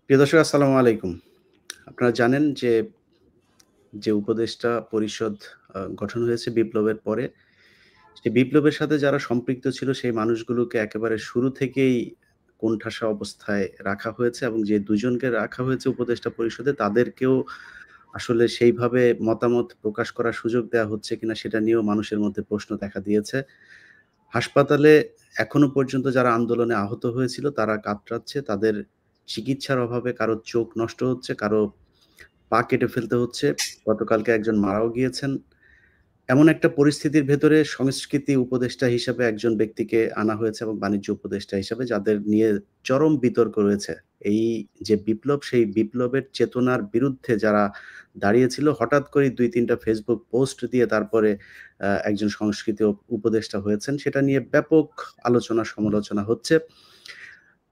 প্রিয় দর্শক আসসালামু আলাইকুম। আপনারা জানেন যে উপদেষ্টা পরিষদ গঠন হয়েছে বিপ্লবের পরে, সেই বিপ্লবের সাথে যারা সম্পৃক্ত ছিল সেই মানুষগুলোকে একেবারে শুরু থেকেই কোণঠাসা অবস্থায় রাখা হয়েছে এবং যে ২ জনকে রাখা হয়েছে উপদেষ্টা পরিষদে তাদেরকেও আসলে সেইভাবে মতামত প্রকাশ করার সুযোগ দেয়া হচ্ছে কিনা সেটা নিয়েও মানুষের মধ্যে প্রশ্ন দেখা দিয়েছে। হাসপাতালে এখনো পর্যন্ত যারা আন্দোলনে আহত হয়েছিল তারা কাতরাচ্ছে। তাদের চিকিৎসার অভাবে কারো চোখ নষ্ট হচ্ছে, কারো পা কেটে ফেলতে হচ্ছে। গতকালকে একজন মারাও গিয়েছেন। এমন একটা পরিস্থিতির ভেতরে সংস্কৃতি উপদেষ্টা হিসাবে একজন ব্যক্তিকে আনা হয়েছে এবং বাণিজ্য উপদেষ্টা হিসাবে যাদের নিয়ে চরম বিতর্ক রয়েছে। এই যে বিপ্লব, সেই বিপ্লবের চেতনার বিরুদ্ধে যারা দাঁড়িয়েছিল হঠাৎ করেই ২-৩ টা Facebook পোস্ট দিয়ে তারপরে একজন সংস্কৃতি উপদেষ্টা হয়েছেন। সেটা নিয়ে ব্যাপক আলোচনা সমালোচনা হচ্ছে।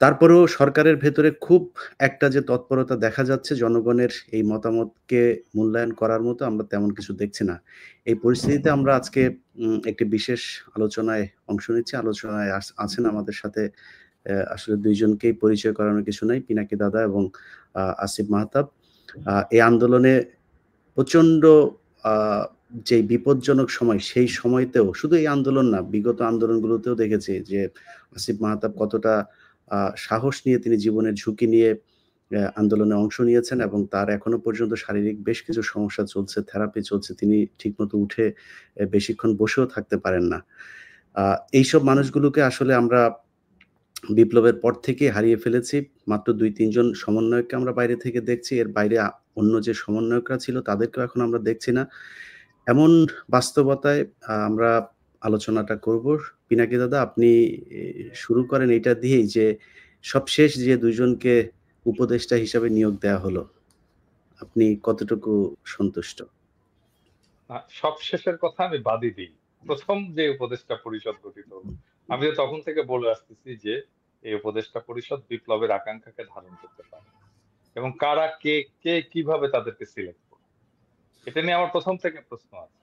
তারপরেও সরকারের ভেতরে খুব একটা যে তৎপরতা দেখা যাচ্ছে জনগণের এই মতামতকে মূল্যায়ন করার মতো আমরা তেমন কিছু দেখছি না। এই পরিস্থিতিতে আমরা আজকে একটি বিশেষ আলোচনায় অংশ নিচ্ছি। আলোচনায় আছেন আমাদের সাথে আসলে ২ জনকেই পরিচয় করানোর কিছু নাই। পিনাকি দাদা এবং আসিফ মাহতাব। এই আন্দোলনে প্রচন্ড আ যেই বিপজ্জনক সময়, সেই সময়তেও শুধু এই আন্দোলন না, বিগত আন্দোলনগুলোতেও দেখেছি যে আসিফ মাহতাব কতটা সাহস নিয়ে তিনি জীবনের ঝুঁকি নিয়ে আন্দোলনে অংশ নিয়েছেন এবং তার এখনো পর্যন্ত শারীরিক বেশ কিছু সমস্যা চলছে, থেরাপি চলছে। তিনি ঠিকমতো উঠে বেশিক্ষণ বসেও থাকতে পারেন না। আ এইসব মানুষগুলোকে আসলে আমরা বিপ্লবের পর থেকেই হারিয়ে ফেলেছি। মাত্র ২-৩ জন সমন্বয়ককে আমরা বাইরে থেকে দেখছি। এর বাইরে অন্য যে সমন্বয়করা ছিল তাদেরকেও এখন আমরা দেখছি না। এমন বাস্তবতায় আমরা আলোচনাটা করব। পিনাকি দাদা আপনি এ শুরু করেন এইটা দিয়েই যে সবশেষ যে ২ জনকে উপদেষ্টা হিসাবে নিয়োগ দেয়া হলো, আপনি কতটুকু সন্তুষ্ট? সবশেষের কথা আমি বাদই দিই। ১ম যে উপদেষ্টা পরিষদ গঠিত হলো, আমিও তখন থেকে বলে আসতেছি যে এই উপদেষ্টা পরিষদ বিপ্লবের আকাঙ্ক্ষাকে ধারণ করতে পারে এবং কারা কে কিভাবে তাদেরকে সিলেক্ট করবে। এটা নিয়ে আমার ১ম থেকে প্রশ্ন আছে।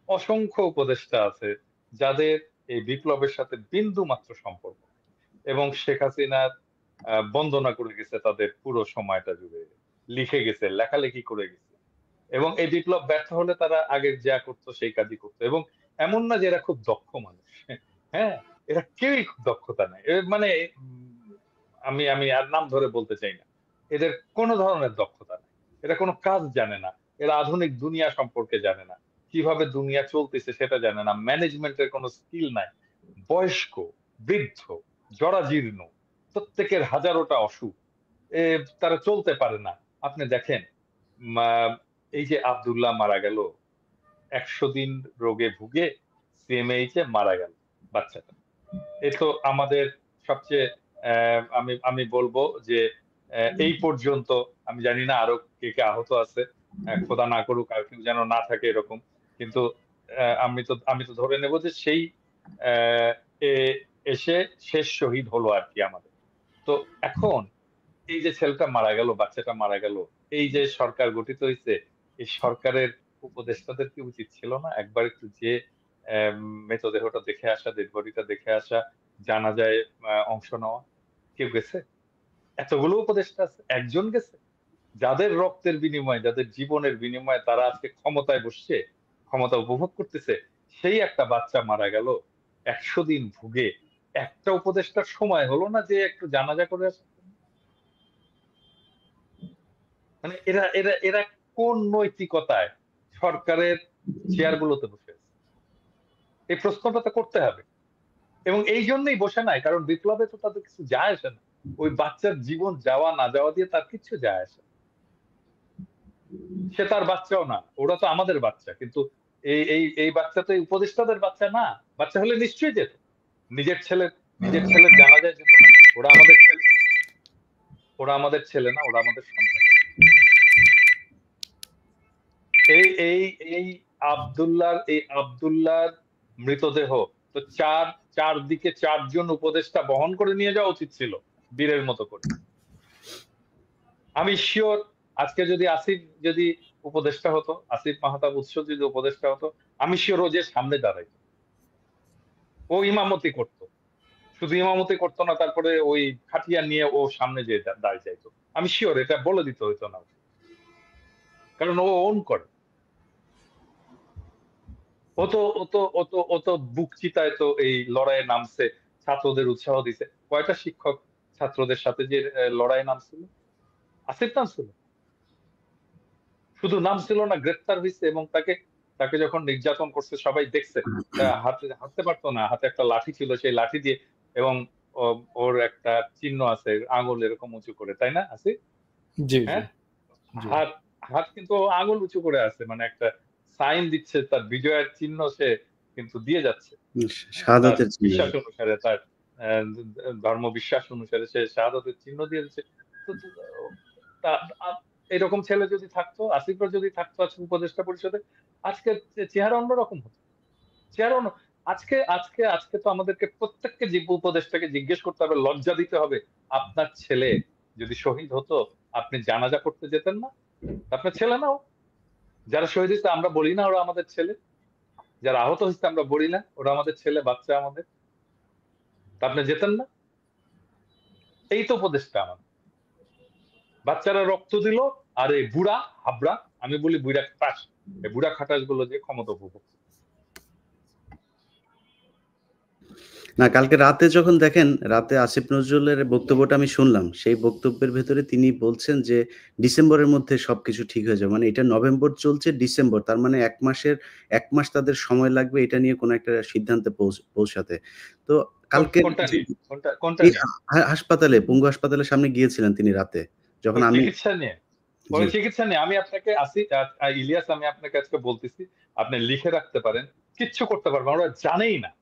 অসংখ্য উপদেষ্টা আছে যাদের এই বিপ্লবের সাথে বিন্দু মাত্র সম্পর্ক নেই এবং শেখ হাসিনার বন্দনা করে গেছে তাদের পুরো সময়টা জুড়ে। লিখে গেছে, লেখালেখি করে গেছে। এবং এই বিপ্লব ব্যর্থ হলে তারা আগে যা করতো সেই কাজই করতো এবং এমন না যে এরা খুব দক্ষ মানুষ। হ্যাঁ, এরা কেউই খুব দক্ষতা নাই। মানে আমি আমি আর নাম ধরে বলতে চাই না। এদের কোন ধরনের দক্ষতা নাই। এরা কোন কাজ জানে না। এরা আধুনিক দুনিয়া সম্পর্কে জানে না। কিভাবে দুনিয়া চলতেছে সেটা জানে না। ম্যানেজমেন্ট এর কোন স্কিল নাই। বয়স্ক, বৃদ্ধ, জরাজীর্ণ, প্রত্যেকের হাজারোটা অসুখ। এ তারা চলতে পারে না। আপনি দেখেন মা এই যে আব্দুল্লাহ মারা গেল ১০০ দিন রোগে ভুগে সিএমএইচ এ মারা গেল বাচ্চাটা। এ তো আমাদের সবচেয়ে আমি আমি বলব যে এই পর্যন্ত আমি জানি না আরো কে আহত আছে। খোদা না করুক আর কেউ যেন না থাকে এরকম। কিন্তু আমি তো ধরে নেব যে সেই অ্যা এ এসে শেষ শহীদ হলো আরকি আমাদের। তো এখন এই যে ছেলেটা মারা গেল, বাচ্চাটা মারা গেল, এই যে সরকার গঠিত হইছে, এই সরকারের উপদেষ্টাদের কি উচিত ছিল না একবার একটু যেয়ে মৃতদেহটা দেখে আসা, ডেড বডিটা দেখে আসা, জানাজায় অংশ নেওয়া? কেউ গেছে? এতগুলো উপদেষ্টা আছে, একজন গেছে? যাদের রক্তের বিনিময়ে, যাদের জীবনের বিনিময়ে তারা আজকে ক্ষমতায় বসছে, ক্ষমতা উপভোগ করতেছে, সেই একটা বাচ্চা মারা গেল ১০০ দিন ভুগে। একটা উপদেষ্টার সময় হলো না যে একটু জানাজা করে আসার জন্য? মানে এরা এরা এরা কোন নৈতিকতায় সরকারের চেয়ারগুলোতে বসে আছে? এই প্রশ্নটা তো করতে হবে। এবং এই জন্যই বসে নাই। কারণ বিপ্লবে তো তাদের কিছু যায় আসে না। ওই বাচ্চার জীবন যাওয়া না যাওয়া দিয়ে তার কিচ্ছু যায় আসে না। সে তার বাচ্চাও না। ওরা তো আমাদের বাচ্চা। কিন্তু এই বাচ্চা তো এই উপদেষ্টাদের বাচ্চা না। বাচ্চা হলে নিশ্চয়ই যেত। নিজের ছেলের নিজের ছেলের জানাজায় যেত না? ওরা আমাদের ছেলে ওরা আমাদের ছেলে না, ওরা আমাদের সন্তান। এই এই এই আব্দুল্লাহর মৃতদেহ তো চারদিকে ৪ জন উপদেষ্টা বহন করে নিয়ে যাওয়া উচিত ছিল বীরের মতো করে। আমি সিউর আজকে যদি যদি উপদেষ্টা হতো, আসিফ মাহতাব উৎস যদি উপদেষ্টা হতো, আমি সিউর ও যে সামনে দাঁড়াইতো। ও ইমামতি করত। শুধু ইমামতি করতো না তারপরে ওই খাটিয়া নিয়ে ও সামনে যেয়ে দাঁড়িয়ে যাইতো। আমি শিওর এটা বলে দিতে হইতো না, কারণ ও ওন করে। ও তো বুক চিতায় তো এই লড়াইয়ে নামছে, ছাত্রদের উৎসাহ দিছে। কয়টা শিক্ষক ছাত্রদের সাথে যে লড়াইয়ে নামছিল? আসিফ নামছিল? শুধু নামছিল না, গ্রেফতার হয়েছে, এবং তাকে তাকে যখন নির্যাতন করছে সবাই দেখছে। হাতে হাঁটতে পারতো না, হাতে একটা লাঠি ছিল, সেই লাঠি দিয়ে, এবং ওর একটা চিহ্ন আছে আঙুল এরকম উঁচু করে, তাই না আসিফ? জি জি হ্যাঁ, জি হাত হাত কিন্তু ও আঙুল উঁচু করে আছে, মানে একটা সাইন দিচ্ছে, তার বিজয়ের চিহ্ন সে কিন্তু দিয়ে যাচ্ছে। তার শাহাদাতের চিহ্ন। বিশ্বাস অনুসারে, তার ধর্ম বিশ্বাস অনুসারে সে শাহাদাতের চিহ্ন দিয়ে দিচ্ছে। তো এরকম ছেলে যদি থাকতো, আসিফরা যদি থাকতো আজকে উপদেষ্টা পরিষদে, আজকে চেহারা অন্যরকম হতো। চেহারা অন্য। আজকে আজকে আজকে তো আমাদেরকে প্রত্যেককে উপদেষ্টাকে জিজ্ঞেস করতে হবে, লজ্জা দিতে হবে, আপনার ছেলে যদি শহীদ হতো আপনি জানাজা করতে যেতেন না? আপনার ছেলে নাও। যারা শহীদ হয়েছে আমরা বলি না ওরা আমাদের ছেলে? যারা আহত হয়েছে আমরা বলি না ওরা আমাদের ছেলে, বাচ্চা আমাদের? আপনি যেতেন না? এই তো উপদেশটা আমার। বাচ্চারা রক্ত দিল, আর এই বুড়া হাবড়া, আমি বলি বুড়া খাটাস, এই বুড়া খাটাস গুলো যে ক্ষমতা উপভোগ। না, কালকে রাতে যখন দেখেন, রাতে আসিফ নজরুলের বক্তব্যটা আমি শুনলাম। সেই বক্তব্যের ভেতরে তিনি বলছেন যে ডিসেম্বরের মধ্যে সবকিছু ঠিক হয়ে যাবে। মানে এটা নভেম্বর চলছে, ডিসেম্বর, তার মানে ১ মাস তাদের সময় লাগবে এটা নিয়ে কোনো একটা সিদ্ধান্তে পৌঁছাতে। তো কালকে কোনটা নিয়ে? কোনটা এই নিয়ে? হাসপাতালে, পঙ্গু হাসপাতালের সামনে গিয়েছিলেন তিনি রাতে। যখন আমি চিকিৎসা নিয়ে? ওই জি, চিকিৎসা নিয়ে আমি আপনাকে ইলিয়াস, আমি আপনাকে আজকে বলতেছি, আপনি লিখে রাখতে পারেন, কিচ্ছু করতে পারবেন, ওরা জানেই না।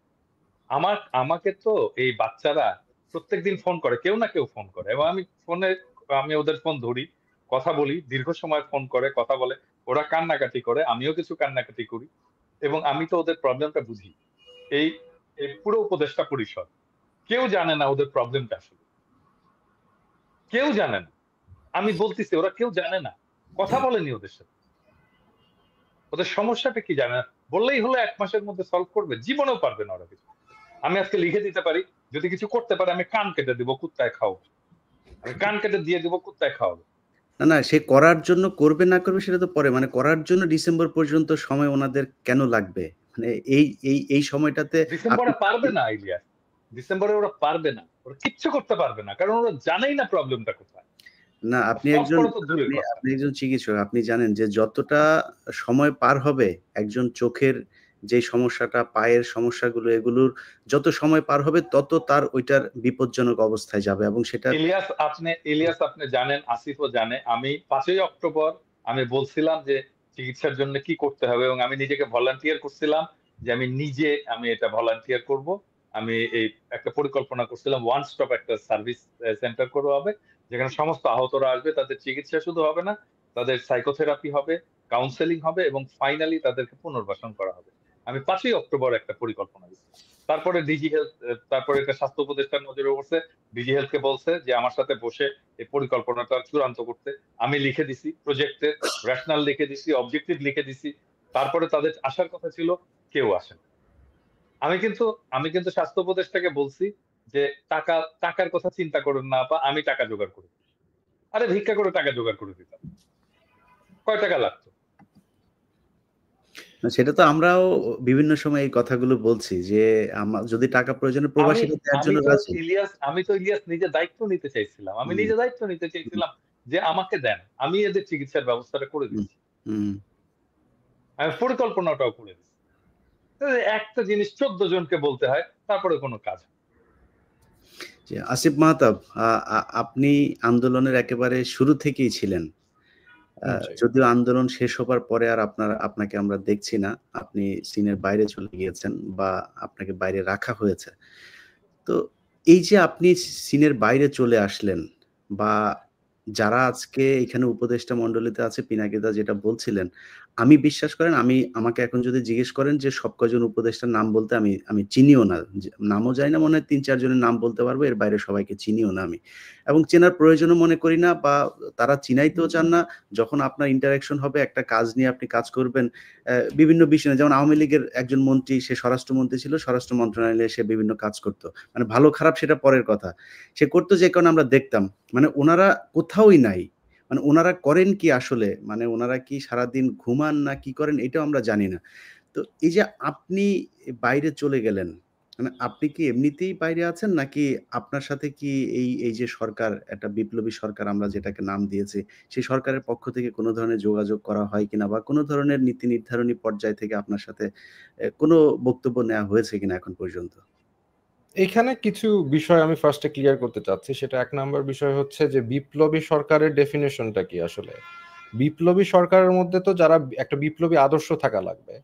আমাকে তো এই বাচ্চারা প্রত্যেকদিন ফোন করে, কেউ না কেউ ফোন করে, এবং আমি ওদের ফোন ধরি, কথা বলি, দীর্ঘ সময় ফোন করে কথা বলে, ওরা কান্নাকাটি করে, আমিও কিছু কান্নাকাটি করি, এবং আমি তো ওদের প্রবলেমটা বুঝি। এই এই পুরো উপদেষ্টা পরিষদ কেউ জানে না ওদের প্রবলেমটা আসলে, কেউ জানে না। আমি বলতেছি ওরা কেউ জানে না, কথা বলেনি ওদের সাথে, ওদের সমস্যাটা কি জানে না। বললেই হলো 1 মাসের মধ্যে সলভ করবে, জীবনেও পারবে না ওরা কিছু। আমি আজকে লিখে দিতে পারি, যদি কিছু করতে পারে আমি কান কেটে দিব, কুত্তায় খাও, আমি কান কেটে দিয়ে দিব, কুত্তায় খাওয়াবে। না, সে করার জন্য করবে না করবে সেটা তো পরে। মানে করার জন্য ডিসেম্বর পর্যন্ত সময় ওনাদের কেন লাগবে? মানে এই সময়টাতে আপনি ডিসেম্বরে পারবে না ইলিয়াস, ডিসেম্বরে ওরা পারবে না, ওরা কিচ্ছু করতে পারবে না, কারণ ওরা জানেই না প্রবলেমটা কোথায়। না, আপনি সলভ একজন করা তো দূরের আপনি কথা। আপনি একজন চিকিৎসক। আপনি জানেন যে যতটা সময় পার হবে একজন চোখের যে সমস্যাটা, পায়ের সমস্যাগুলো, এগুলোর যত সময় পার হবে তত তার ওইটার বিপজ্জনক অবস্থায় যাবে এবং সেটার ইলিয়াস আপনি জানেন, আসিফও জানে, আমি 5ই অক্টোবর আমি বলছিলাম যে চিকিৎসার জন্য কি করতে হবে, এবং আমি নিজেকে ভলান্টিয়ার করছিলাম যে আমি এটা ভলান্টিয়ার করব। আমি এই একটা পরিকল্পনা করছিলাম, ওয়ান স্টপ একটা সার্ভিস সেন্টার করবো হবে, যেখানে সমস্ত আহতরা আসবে, তাদের চিকিৎসা শুধু হবে না, তাদের সাইকোথেরাপি হবে, কাউন্সেলিং হবে, এবং ফাইনালি তাদেরকে পুনর্বাসন করা হবে। আমি 5ই অক্টোবর একটা পরিকল্পনা দিচ্ছি। তারপরে ডিজি হেলথ, তারপরে এটা স্বাস্থ্য উপদেষ্টার নজরে পড়ছে, ডিজি হেলথ কে বলছে যে আমার সাথে বসে এই পরিকল্পনাটা চূড়ান্ত করতে। আমি লিখে দিছি প্রজেক্টে, রেশনাল লিখে দিছি, অবজেক্টিভ লিখে দিছি। তারপরে তাদের আসার কথা ছিল, কেউ আসেন। আমি কিন্তু আমি কিন্তু স্বাস্থ্য উপদেষ্টাকে বলছি যে টাকার কথা চিন্তা করুন না আপা, আমি টাকা জোগাড় করে দিই। আরে ভিক্ষা করে টাকা জোগাড় করে দিতাম। কয় টাকা লাগতো? সেটা তো আমরাও বিভিন্ন সময় এই কথাগুলো বলছি যে যদি টাকা প্রয়োজনে আমি প্রবাসীরা দেয়ার আমি জন্য তো রাজি। ইলিয়াস নিজে দায়িত্ব নিতে চাইছিলাম। আমি হুম, নিজে দায়িত্ব নিতে হুম, চাইছিলাম যে আমাকে দেন। আমি এদের চিকিৎসার ব্যবস্থাটা করে হুম, দিচ্ছি। হুম। আমি পরিকল্পনাটাও করে দিচ্ছি। একটা জিনিস 14 জনকে বলতে হয়, তারপরে কোনো কাজ হয় না। জি, আসিফ মাহতাব, আ আ আপনি আন্দোলনের একেবারে শুরু থেকেই ছিলেন। জি যদিও আন্দোলন শেষ হবার পরে আর আপনাকে আমরা দেখছি না। আপনি সিনের বাইরে চলে গিয়েছেন বা আপনাকে বাইরে রাখা হয়েছে। তো এই যে আপনি সিনের বাইরে চলে আসলেন বা যারা আজকে এখানে উপদেষ্টা মণ্ডলীতে আছে, পিনাকিদা যেটা বলছিলেন, আমি বিশ্বাস করেন, আমাকে এখন যদি জিজ্ঞেস করেন যে সব কয়জন উপদেষ্টার নাম বলতে, আমি চিনিও না। নামও জানি না, মনে হয় ৩-৪ জনের নাম বলতে পারবো। এর বাইরে সবাইকে চিনিও না আমি। এবং চেনার প্রয়োজনও মনে করি না বা তারা চিনাইতেও চান না। যখন আপনার ইন্টারেকশন হবে, একটা কাজ নিয়ে আপনি কাজ করবেন, বিভিন্ন বিষয় নিয়ে, যেমন আওয়ামী লীগের একজন মন্ত্রী, সে স্বরাষ্ট্রমন্ত্রী ছিল, স্বরাষ্ট্র মন্ত্রণালয়ে সে বিভিন্ন কাজ করত। মানে ভালো খারাপ সেটা পরের কথা। সে করত যে কারণে আমরা দেখতাম। মানে উনারা কোথাওই নাই। মানে উনারা করেন কি আসলে? মানে উনারা কি সারাদিন ঘুমান না কি করেন এটাও আমরা জানি না। তো এই যে আপনি বাইরে চলে গেলেন, মানে আপনি কি এমনিতেই বাইরে আছেন? নাকি আপনার সাথে কি এই যে সরকার, একটা বিপ্লবী সরকার আমরা যেটাকে নাম দিয়েছি, সেই সরকারের পক্ষ থেকে কোন ধরনের যোগাযোগ করা হয় কিনা? বা কোন ধরনের নীতি নির্ধারণী পর্যায় থেকে আপনার সাথে কোন বক্তব্য নেয়া হয়েছে কিনা এখন পর্যন্ত? এখানে কিছু বিষয় আমি ফার্স্টে ক্লিয়ার করতে চাচ্ছি। সেটা ১ নাম্বার বিষয় হচ্ছে যে বিপ্লবী সরকারের ডেফিনিশনটা কি আসলে? বিপ্লবী সরকারের মধ্যে তো যারা একটা বিপ্লবী আদর্শ থাকা লাগবে।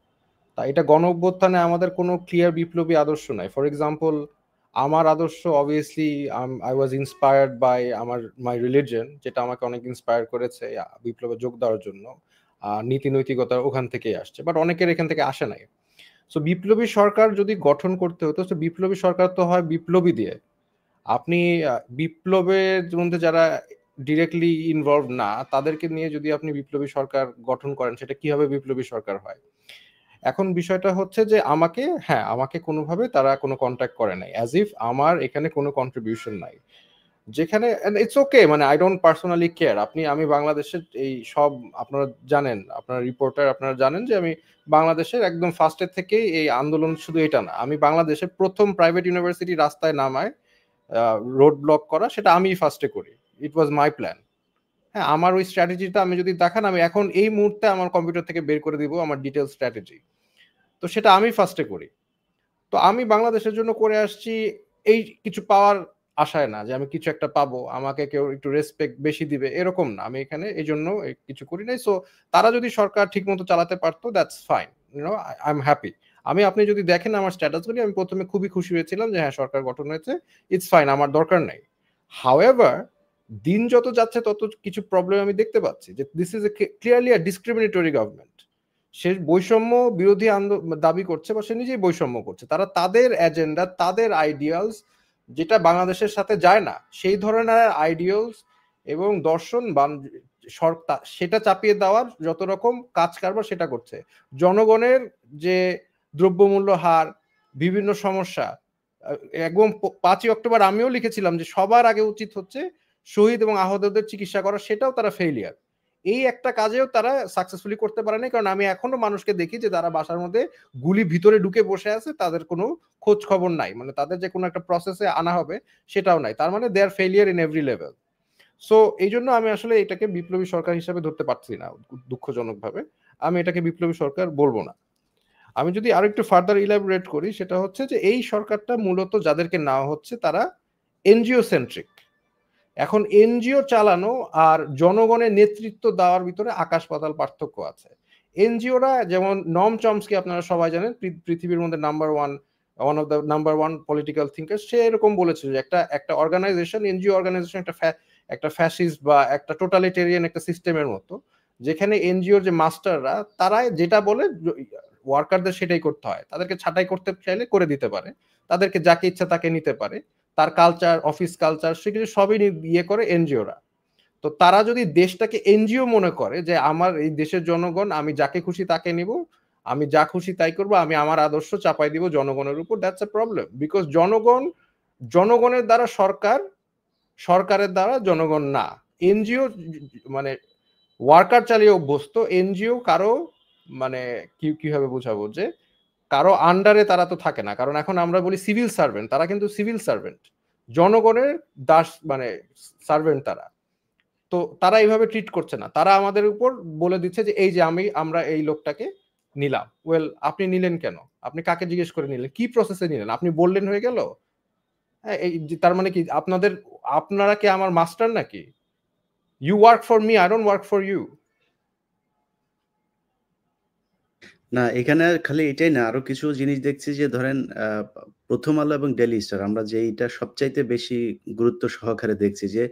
তা এটা গণ-অভ্যুত্থানে আমাদের কোনো ক্লিয়ার বিপ্লবী আদর্শ নাই। ফর এক্সাম্পল আমার আদর্শ obviously I was inspired by my religion, যেটা আমাকে অনেক ইন্সপায়ার করেছে বিপ্লবে যোগ দেওয়ার জন্য। নীতি নৈতিকতা ওখান থেকেই আসছে। বাট অনেকের এখান থেকে আসে নাই। সো বিপ্লবী সরকার যদি গঠন করতে হতো, সো বিপ্লবী সরকার তো হয় বিপ্লবী দিয়ে। আপনি বিপ্লবের মধ্যে যারা ডিরেক্টলি ইনভলভ না, তাদেরকে নিয়ে যদি আপনি বিপ্লবী সরকার গঠন করেন, সেটা কিভাবে বিপ্লবী সরকার হয়? এখন বিষয়টা হচ্ছে যে আমাকে কোনোভাবে তারা কোনো কনট্যাক্ট করে নাই। অ্যাজ ইফ আমার এখানে কোনো কন্ট্রিবিউশন নাই। যেখানে ইটস ওকে, মানে আই ডোন্ট পার্সোনালি কেয়ার। আমি বাংলাদেশের এই সব আপনারা জানেন, আপনারা রিপোর্টার আপনারা জানেন যে আমি বাংলাদেশের একদম ফার্স্টের থেকেই এই আন্দোলন শুধু এটা না। আমি বাংলাদেশের ১ম প্রাইভেট ইউনিভার্সিটি রাস্তায় নামায় রোড ব্লক করা সেটা আমিই ফার্স্টে করি। ইট ওয়াজ মাই প্ল্যান। হ্যাঁ, আমার ওই স্ট্র্যাটেজিটা আমি যদি দেখান, আমি এখন এই মুহূর্তে আমার কম্পিউটার থেকে বের করে দিব আমার ডিটেইল স্ট্র্যাটেজি। তো সেটা আমি ফার্স্টে করি। তো আমি বাংলাদেশের জন্য করে আসছি এই কিছু পাওয়ার আশায় না যে আমি কিছু একটা পাবো, আমাকে কেউ একটু রেসপেক্ট বেশি দিবে, এরকম না। আমি এখানে এইজন্য কিছু করি নাই। সো তারা যদি সরকার ঠিকমতো চালাতে পারতো, that's fine. You know, I am happy. আপনি যদি দেখেন আমার স্ট্যাটাসগুলি, আমি ১ম এ খুবই খুশি হয়েছিলাম যে হ্যাঁ, সরকার গঠন হয়েছে। ইটস ফাইন, আমার দরকার নাই। হাউএভার দিন যত যাচ্ছে তত কিছু প্রবলেম আমি দেখতে পাচ্ছি যে this is clearly a discriminatory government. সে বৈষম্য বিরোধী দাবি করছে বা সে নিজেই বৈষম্য করছে। তারা তাদের এজেন্ডা, তাদের আইডিয়ালস যেটা বাংলাদেশের সাথে যায় না, সেই ধরনের আইডিয়ালস এবং দর্শন সেটা চাপিয়ে দেওয়ার যত রকম কাজ কারবার সেটা করছে। জনগণের যে দ্রব্যমূল্য হার, বিভিন্ন সমস্যা, একদম ৫ই অক্টোবর আমিও লিখেছিলাম যে সবার আগে উচিত হচ্ছে শহীদ এবং আহতদের চিকিৎসা করা, সেটাও তারা ফেইলিয়ার। এই একটা কাজেও তারা সাকসেসফুলি করতে পারে নাই। কারণ আমি এখনো মানুষকে দেখি যে তারা বাসার মধ্যে গুলি ভিতরে ঢুকে বসে আছে, তাদের কোনো খোঁজ খবর নাই। মানে তাদের যে কোনো একটা প্রসেসে আনা হবে সেটাও নাই। তার মানে they are failure in every level. So এইজন্য আমি আসলে এটাকে বিপ্লবী সরকার হিসেবে ধরতে পারছি না, দুঃখজনকভাবে। আমি এটাকে বিপ্লবী সরকার বলব না। আমি যদি আরেকটু ফার্দার ইলাবোরেট করি, সেটা হচ্ছে যে এই সরকারটা মূলত যাদেরকে নেওয়া হচ্ছে তারা এনজিও সেন্ট্রিক। এখন এনজিও চালানো আর জনগণের নেতৃত্ব দেওয়ার ভিতরে আকাশ পাতাল পার্থক্য আছে। এনজিওরা যেমন নম চমস্কি আপনারা সবাই জানেন, পৃথিবীর মধ্যে one of the number one political thinker, সে এরকম বলেছিল যে একটা অর্গানাইজেশন, এনজিও অর্গানাইজেশন একটা ফ্যাসিস্ট বা একটা টোটালিটেরিয়ান একটা সিস্টেমের মতো, যেখানে এনজিওর যে মাস্টাররা তারা যেটা বলে ওয়ার্কারদের সেটাই করতে হয়। তাদেরকে ছাঁটাই করতে চাইলে করে দিতে পারে, তাদেরকে যাকে ইচ্ছা তাকে নিতে পারে। তার কালচার, অফিস কালচার, সেগুলো সবই ইয়ে করে এনজিওরা। তো তারা যদি দেশটাকে এনজিও মনে করে যে আমার এই দেশের জনগণ, আমি যাকে খুশি তাকে নিব, আমি যা খুশি তাই করব, আমি আমার আদর্শ চাপাই দিব জনগণের উপর, দ্যাটস আ প্রবলেম। বিকজ জনগণের দ্বারা সরকার, সরকারের দ্বারা জনগণ না। এনজিও মানে ওয়ার্কার চালিয়ে অভ্যস্ত। এনজিও কারো মানে কিভাবে বোঝাবো, যে কারো আন্ডারে তারা তো থাকে না। কারণ এখন আমরা বলি সিভিল সার্ভেন্ট, তারা কিন্তু সিভিল সার্ভেন্ট, জনগণের দাস, মানে সার্ভেন্ট তারা। তো তারা এইভাবে ট্রিট করছে না। তারা আমাদের উপর বলে দিচ্ছে যে এই যে আমরা এই লোকটাকে নিলাম। ওয়েল, আপনি নিলেন কেন? আপনি কাকে জিজ্ঞেস করে নিলেন? কি প্রসেসে নিলেন? আপনি বললেন হয়ে গেল? হ্যাঁ, এই তার মানে কি আপনারা কি আমার মাস্টার নাকি? You work for me, I don't work for you. না, এখানে খালি এটাই না, আরো কিছু জিনিস দেখছি যে ধরেন প্রথম আলো এবং ডেইলি স্টার, আমরা যে এইটা সবচাইতে বেশি গুরুত্ব সহকারে দেখছি যে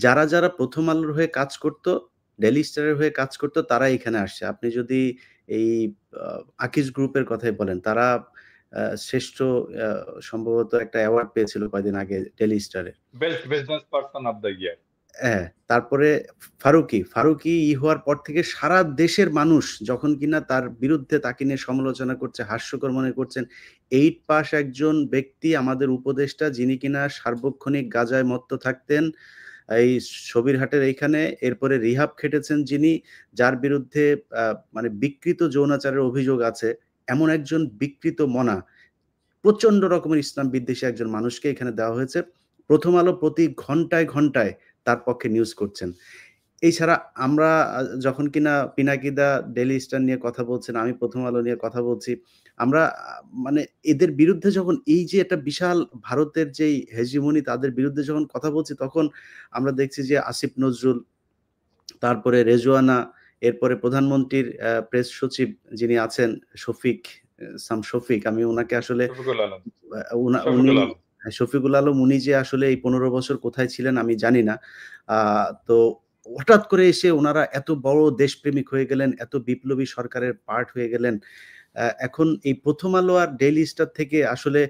যারা প্রথম আলোর হয়ে কাজ করত, ডেইলি স্টারের হয়ে কাজ করত, তারা এখানে আসছে। আপনি যদি এই আকিজ গ্রুপের কথাই বলেন, তারা শ্রেষ্ঠ আ সম্ভবত একটা অ্যাওয়ার্ড পেয়েছিল কয়দিন আগে ডেইলি স্টারে। Best business person of the year. হ্যাঁ, তারপরে ফারুকী হওয়ার পর থেকে সারা দেশের মানুষ যখন কিনা তার বিরুদ্ধে তাকে নিয়ে সমালোচনা করছে, হাস্যকর মনে করছেন। 8 পাস একজন ব্যক্তি আমাদের উপদেষ্টা, যিনি কিনা সার্বক্ষণিক গাঁজায় মত্ত থাকতেন। এই সবিরহাটের এইখানে, এরপরে রিহাব খেটেছেন যিনি, যার বিরুদ্ধে মানে বিকৃত যৌনাচারের অভিযোগ আছে, এমন একজন বিকৃত মনা, প্রচন্ড রকমের ইসলাম বিদ্বেষী একজন মানুষকে এখানে দেওয়া হয়েছে। প্রথম আলো প্রতি ঘন্টায় ঘন্টায় তার পক্ষে নিউজ করছেন। এছাড়া আমরা যখন কিনা পিনাকিদা ডেইলি স্টার নিয়ে কথা বলছেন, আমি প্রথম আলো নিয়ে কথা বলছি, আমরা মানে এদের বিরুদ্ধে যখন এই যে একটা বিশাল ভারতের যেই হেজিমনি, তাদের বিরুদ্ধে যখন কথা বলছি, তখন আমরা দেখছি যে আসিফ নজরুল, তারপরে রেজওয়ানা, এরপরে প্রধানমন্ত্রীর প্রেস সচিব যিনি আছেন শফিক, আমি ওনাকে আসলে শফিকুল আলম উনি শফিকুল আলম শফিকুল আলম, উনি যে আসলে এই 15 বছর কোথায় ছিলেন আমি জানি না। তো হঠাৎ করে এসে ওনারা এত বড় দেশপ্রেমিক হয়ে গেলেন, এত বিপ্লবী সরকারের পার্ট হয়ে গেলেন। এখন এই প্রথম আলো আর ডেইলি স্টার থেকে আসলে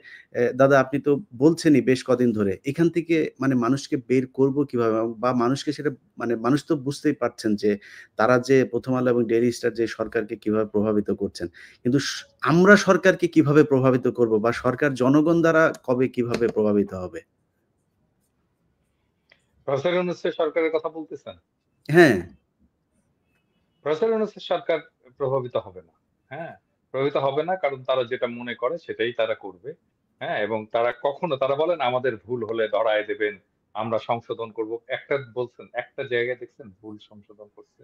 দাদা আপনি তো বলছেনই বেশ কদিন ধরে, এখান থেকে মানে মানুষকে বের করব কিভাবে, বা মানুষকে সেটা মানে মানুষ তো বুঝতেই পারছেন যে তারা যে প্রথম আলো এবং ডেইলি স্টার যে সরকারকে কিভাবে প্রভাবিত করছেন, কিন্তু আমরা সরকারকে কিভাবে প্রভাবিত করব, বা সরকার জনগণ দ্বারা কবে কিভাবে প্রভাবিত হবে? প্রফেসর ইউনূসের সরকারের কথা বলতেছেন? হ্যাঁ। প্রফেসর ইউনূসের সরকার প্রভাবিত হবে না। হ্যাঁ, প্রভাবিত হবে না, কারণ তারা যেটা মনে করে সেটাই তারা করবে। হ্যাঁ, এবং তারা বলেন আমাদের ভুল হলে ধরায় দেবেন, আমরা সংশোধন করব। একটা বলছেন, একটা জায়গায় দেখছেন ভুল সংশোধন করছে?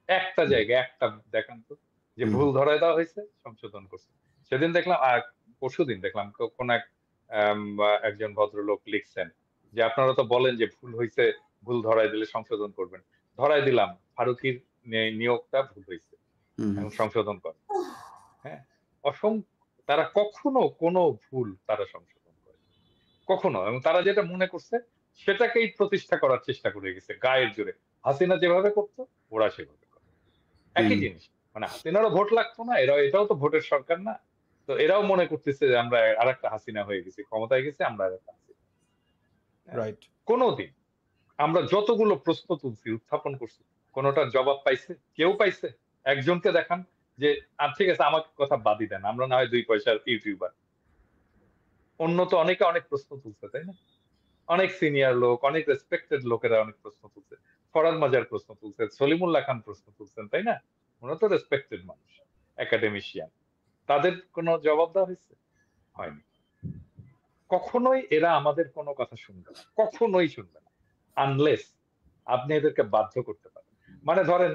একটা জায়গায় একটা দেখান তো যে ভুল ধরায় দেওয়া হয়েছে, সংশোধন করছে। সেদিন দেখলাম, পরশুদিন দেখলাম কোন একজন ভদ্রলোক লিখছেন যে আপনারা তো বলেন যে ভুল হয়েছে, ভুল ধরায় দিলে সংশোধন করবেন। ধরায় দিলাম, ফারুকীর নিয়োগটা ভুল হয়েছে, এখন সংশোধন করে। হ্যাঁ, তারা কখনো কোনো ভুল তারা সংশোধন করে কখনো, এবং তারা যেটা মনে করছে সেটাকেই প্রতিষ্ঠা করার চেষ্টা করে গেছে গায়ের জোরে। হাসিনা যেভাবে করতো ওরা সেভাবে করে, একই জিনিস। মানে হাসিনারও ভোট লাগতো না, এটাও তো ভোটের সরকার না, তো এরাও মনে করতেছে যে আমরা আরেকটা হাসিনা হয়ে গেছি, ক্ষমতায় গেছি আমরা আরেকটা হাসিনা। রাইট। কোনোদিন আমরা যতগুলো প্রশ্ন তুলছি, উত্থাপন করছি, কোনোটার জবাব পাইছে? কেউ পাইছে? একজনকে দেখান যে ঠিক আছে আমাকে কথা বাদই দেন, আমরা না হয় 2 পয়সার ইউটিউবার। অন্য তো অনেকে অনেক প্রশ্ন তুলছে, তাই না? অনেক সিনিয়র লোক, অনেক রেসপেক্টেড লোকেরা অনেক প্রশ্ন তুলছে। ফরহাদ মাজার প্রশ্ন তুলছে, সলিমুল্লাহ খান প্রশ্ন তুলছেন, তাই না? ওরা তো রেসপেক্টেড মানুষ, একাডেমিশিয়ান। তাদের কোনো জবাব দেওয়া হয়েছে? হয়নি। কখনোই এরা আমাদের কোনো কথা শুনবে না, কখনোই শুনবে না, আনলেস আপনি এদেরকে বাধ্য করতে পারেন। মানে ধরেন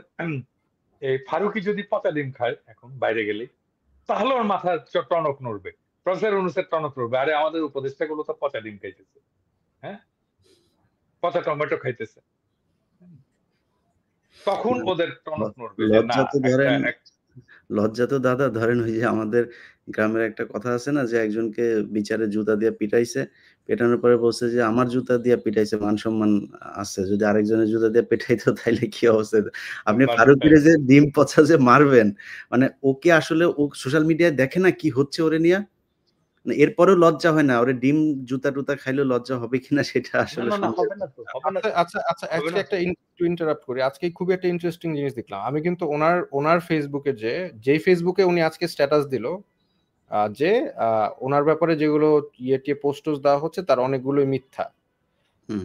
এই ফারুকী যদি পচা ডিম খায় এখন বাইরে গেলেই, তাহলে ওর মাথার টনক নড়বে, প্রফেসর ইউনূসের টনক নড়বে, আরে আমাদের উপদেষ্টাগুলো তো পচা ডিম খাইতেছে, হ্যাঁ, পচা টমেটো খাইতেছে, তখন ওদের টনক নড়বে যে না লজ্জা তো দাদা ধরেন ওই যে আমাদের গ্রামের একটা কথা আছে না, যে একজনকে বিচারে জুতা দিয়ে পিটাইছে, পেটানোর পরে বলছে যে আমার জুতা দিয়ে পিটাইছে, মান সম্মান আছে, যদি আরেকজনের জুতা দিয়ে পিটাইতো তাইলে কি অবস্থা হতো? আপনি ফারুকীরে যে ডিম পচা যে মারবেন, মানে ওকে আসলে ও সোশ্যাল মিডিয়ায় দেখে না কি হচ্ছে ওরে নিয়ে, এরপরেও লজ্জা হয় না? ওরে ডিম জুতা টুতা খাইলেও লজ্জা হবে কিনা সেটা আসলে আচ্ছা, আজকে একটা ইন্টারাপ্ট করি। আজকে খুবই একটা ইন্টারেস্টিং জিনিস দেখলাম। আমি কিন্তু ওনার ফেসবুকে যেই ফেসবুকে উনি আজকে স্ট্যাটাস দিল, যে ওনার ব্যাপারে যেগুলো টিয়ে পোস্ট দেওয়া হচ্ছে তার অনেকগুলোই মিথ্যা।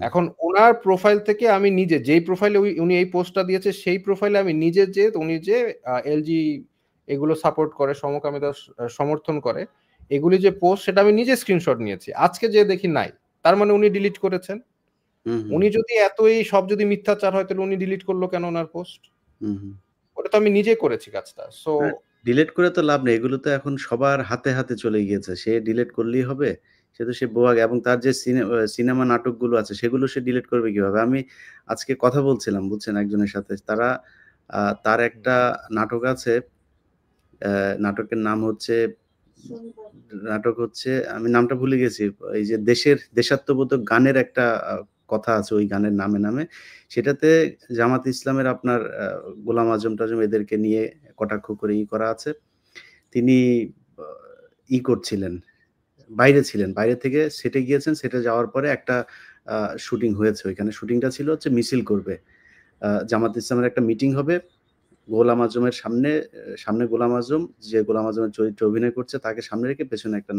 এখন ওনার প্রোফাইল থেকে আমি নিজে যেই প্রোফাইলে উনি এই পোস্টটা দিয়েছে, সেই প্রোফাইলে আমি নিজে উনি যে এলজি এগুলো সাপোর্ট করে, সমকামিতা সমর্থন করে, এগুলি যে পোস্ট, সেটা আমি নিজে স্ক্রিনশট নিয়েছি। আজকে যে দেখি নাই, তার মানে উনি ডিলিট করেছেন। উনি যদি এতই সব যদি মিথ্যাচার হয়, তাহলে উনি ডিলিট করলো কেন ওনার পোস্ট? ওটা তো আমি নিজে করেছি কাজটা। সো ডিলিট করে তো লাভ নেই, এগুলো তো এখন সবার হাতে হাতে চলে গিয়েছে, সে ডিলিট করলেই হবে? সে তো সে বোয়াগ, এবং তার যে সিনেমা নাটকগুলো আছে সেগুলো সে ডিলিট করবে কিভাবে? আমি আজকে কথা বলছিলাম বুঝছেন একজনের সাথে, তার একটা নাটক আছে, নাটকের নাম হচ্ছে, আমি নামটা ভুলে গেছি, এই যে দেশাত্মবোধক গানের একটা কথা আছে ওই গানের নামে, সেটাতে জামাত ইসলামের আপনার গোলাম আজম টাজম এদেরকে নিয়ে কটাক্ষ করে করা আছে। তিনি করছিলেন, বাইরে ছিলেন, বাইরে থেকে সেটে গিয়েছেন, সেটে যাওয়ার পরে একটা শুটিং হয়েছে, ওইখানে শুটিংটা ছিল হচ্ছে মিছিল করবে, জামাত ইসলামের একটা মিটিং হবে, গোলাম আজমের সামনে গোলাম আজম, যে গোলাম আজমের চরিত্রে অভিনয় করছে তাকে সামনে রেখে পেছনে একটা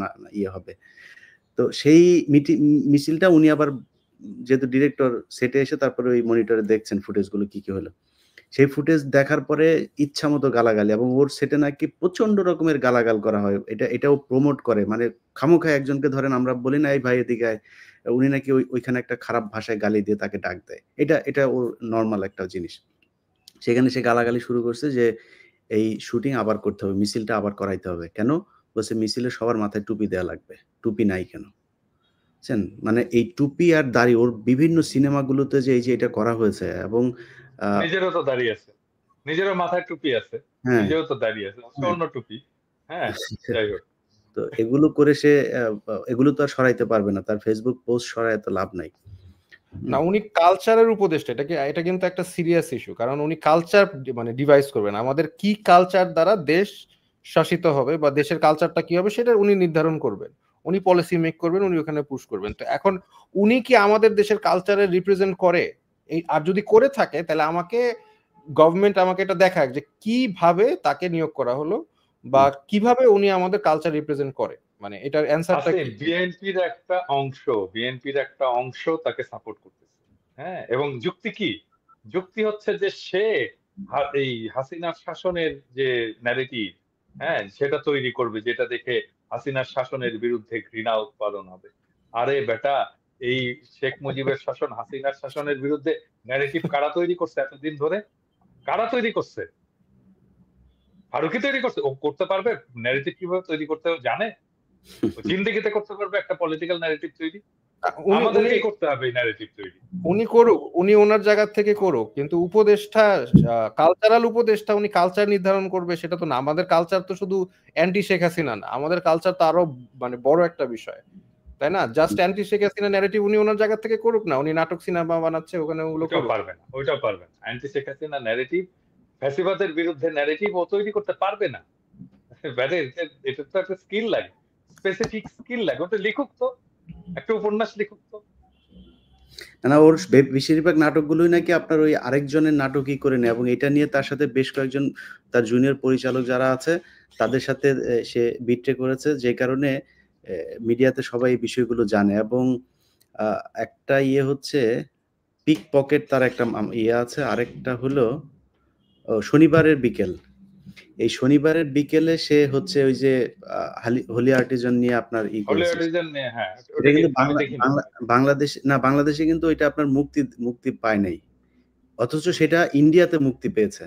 হবে। তো সেই মিছিলটা উনি আবার যেহেতু ডিরেক্টর সেটে এসে তারপরে ওই মনিটরে দেখছেন ফুটেজগুলো কি হলো। সেই ফুটেজ দেখার পরে ইচ্ছামতো গালাগালি এবং ওর সেটে নাকি প্রচন্ড রকমের গালাগাল করা হয়। এটাও প্রমোট করে। মানে খামোখায় একজনকে ধরেন আমরা বলি না, "এই ভাই এদিকে আয়।" উনি নাকি ওইখানে একটা খারাপ ভাষায় গালি দিয়ে তাকে ডাক দেয়। এটা ওর নরমাল একটা জিনিস। সেখানে সে গালাগালি শুরু করছে যে, "এই শুটিং আবার করতে হবে। মিছিলটা আবার করাইতে হবে।" কেন? বলছে, "মিছিলে সবার মাথায় টুপি দেয়া লাগবে। টুপি নাই কেন?" বুঝছেন? মানে এই টুপি আর দাড়ি ওর বিভিন্ন সিনেমাগুলোতে যে এই যে এটা করা হয়েছে এবং আ নিজেরও তো দাঁড়িয়ে আছে, নিজেরও মাথায় টুপি আছে, হ্যাঁ, নিজেও তো দাঁড়িয়ে আছে, হ্যাঁ। স্বর্ণ টুপি। হ্যাঁ, যাই হোক। তো এগুলো করে সে এগুলো তো আর সরাইতে পারবে না। তার Facebook পোস্ট সরায় তো লাভ নাই। না, হুম, উনি কালচারের উপদেষ্টা, এটা কিন্তু একটা সিরিয়াস ইস্যু, কারণ উনি কালচার মানে ডিভাইস করবেন, আমাদের কি কালচার দ্বারা দেশ শাসিত হবে বা দেশের কালচারটা কি হবে সেটা উনি নির্ধারণ করবেন, উনি পলিসি মেক করবেন, উনি ওখানে পুশ করবেন। তো এখন উনি কি আমাদের দেশের কালচারের রিপ্রেজেন্ট করে? এই আর যদি করে থাকে তাহলে গভর্নমেন্ট আমাকে এটা দেখাক যে কিভাবে তাকে নিয়োগ করা হলো বা হুম। কিভাবে উনি আমাদের কালচার রিপ্রেজেন্ট করে, মানে এটার অ্যানসারটা আছে কি? বিএনপির একটা অংশ তাকে সাপোর্ট করতেছে। হ্যাঁ, এবং যুক্তি কি? যুক্তি হচ্ছে যে সে এই হাসিনার শাসনের যে ন্যারেটিভ, হ্যাঁ, সেটা তৈরি করবে, যেটা দেখে হাসিনার শাসনের বিরুদ্ধে ঘৃণা উৎপাদন হবে। আরে বেটা, এই শেখ মুজিবের শাসন, হাসিনার শাসনের বিরুদ্ধে ন্যারেটিভ কারা তৈরি করছে এতদিন ধরে? কারা তৈরি করছে? ফারুকী তৈরি করছে? ও করতে পারবে? ন্যারেটিভ কিভাবে তৈরি করতে জানে? ও জিন্দেগিতে করতে পারবে একটা পলিটিক্যাল ন্যারেটিভ তৈরি? উনি উনি আমাদেরকেই করতে হবে এই ন্যারেটিভ তৈরি। উনি করুক, উনি ওনার জায়গা থেকে করুক, কিন্তু উপদেষ্টা, কালচারাল উপদেষ্টা, উনি কালচার নির্ধারণ করবে সেটা তো না। আমাদের কালচার তো শুধু অ্যান্টি শেখ হাসিনা না, আমাদের কালচার তো আরো মানে বড় একটা বিষয়, তাই না? Just anti Sheikh Hasina narrative উনি ওনার জায়গা থেকে করুক না, উনি নাটক সিনেমা বানাচ্ছে ওখানে, ওগুলো ওইটাও করুক। পারবে না, ওইটাও পারবে না। অ্যান্টি শেখ হাসিনা ন্যারেটিভ, ফ্যাসিবাদের বিরুদ্ধে ন্যারেটিভ ও তৈরি করতে পারবে না। ব্যারে, এটা তো একটা স্কিল লাগে, স্পেসিফিক স্কিল লাগে। ওটা লিখুক তো, একটা উপন্যাস লিখুক তো। না ওর বেশিরভাগ নাটকগুলোই নাকি আপনার ওই আরেকজনের নাটকই করে নেয় এবং এটা নিয়ে তার সাথে বেশ কয়েকজন তার জুনিয়র পরিচালক যারা আছে তাদের সাথে সে বিট্রে করেছে, যে কারণে মিডিয়াতে সবাই এই বিষয়গুলো জানে এবং আ একটা ইয়ে হচ্ছে পিক পকেট, তার একটা ইয়ে আছে। আরেকটা হলো শনিবারের বিকেল। এই শনিবারের বিকেলে সে হচ্ছে ওই যে হোলি আর্টিজান নিয়ে আপনার হলি করেছে। আর্টিজান নিয়ে, হ্যাঁ, এটা ওটা কি কিন্তু আমি দেখিনি। বাংলাদেশে কিন্তু এটা আপনার মুক্তি পায় নাই। অথচ সেটা ইন্ডিয়াতে মুক্তি পেয়েছে।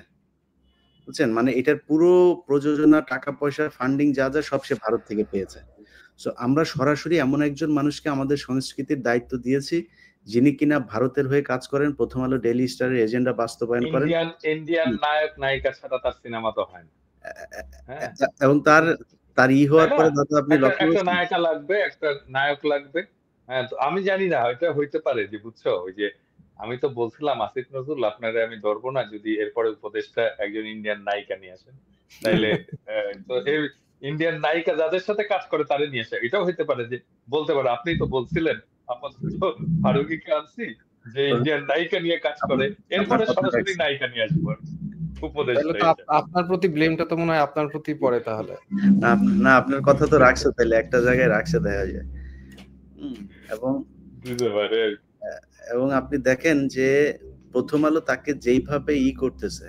বুঝছেন? মানে এটার পুরো প্রযোজনা, টাকা-পয়সা, ফান্ডিং যা সব সে ভারত থেকে পেয়েছে। সো আমরা সরাসরি এমন একজন মানুষকে আমাদের সংস্কৃতির দায়িত্ব দিয়েছি, যিনি কিনা ভারতের হয়ে কাজ করেন, 'প্রথম আলো', 'ডেইলি স্টারের' এজেন্ডা বাস্তবায়ন করেন। ইন্ডিয়ান হুম। নায়ক নায়িকা ছাড়া তার সিনেমা তো হয় না। এ এ এ হ্যাঁ, এ এবং তার তাই হওয়ার না? পরে হয়তো আপনি একটা লক্ষ্য একটা করছেন। নায়িকা লাগবে, একটা নায়ক লাগবে। হ্যাঁ, তো আমি জানি না, এটা হইতে পারে যে, বুঝছো? ওই যে আমি তো বলছিলাম আসিফ নজরুল, আপনারে আমি ধরবো না যদি এরপরে উপদেষ্টা একজন ইন্ডিয়ান নায়িকা নিয়ে আসেন। তাইলে তো এই ইন্ডিয়ান নায়িকা যাদের সাথে কাজ করে তারে নিয়ে আসে। এটাও হইতে পারে যে, বলতে পারে আপনিই তো বলছিলেন আপাতত ফারুকীকে আনছি যে ইন্ডিয়ান নায়িকা নিয়ে কাজ করে। আপনার এরপরে কথা সরাসরি রাখছি। নায়িকা নিয়ে আসবো আরকি, তাহলে উপদেষ্টা তো হিসেবে। আপনার প্রতি ব্লেমটা তো মনে হয় আপনার প্রতি পড়ে তাহলে। না, না আপনার কথা তো রাখছে, তাইলে একটা জায়গায় রাখছে দেখা যায়। হুম, এবং দিতে পারে আরকি। অ্যা এবং আপনি দেখেন যে 'প্রথম আলো' তাকে যেইভাবে করতেছে,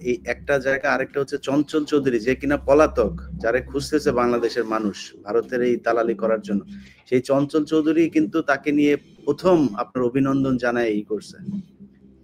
এই একটা জায়গা, আরেকটা হচ্ছে চঞ্চল চৌধুরী যে কিনা পলাতক, যারে খুঁজতেছে বাংলাদেশের মানুষ ভারতের এই দালালি করার জন্য। সেই চঞ্চল চৌধুরী কিন্তু তাকে নিয়ে ১ম আপনার অভিনন্দন জানায় করছে।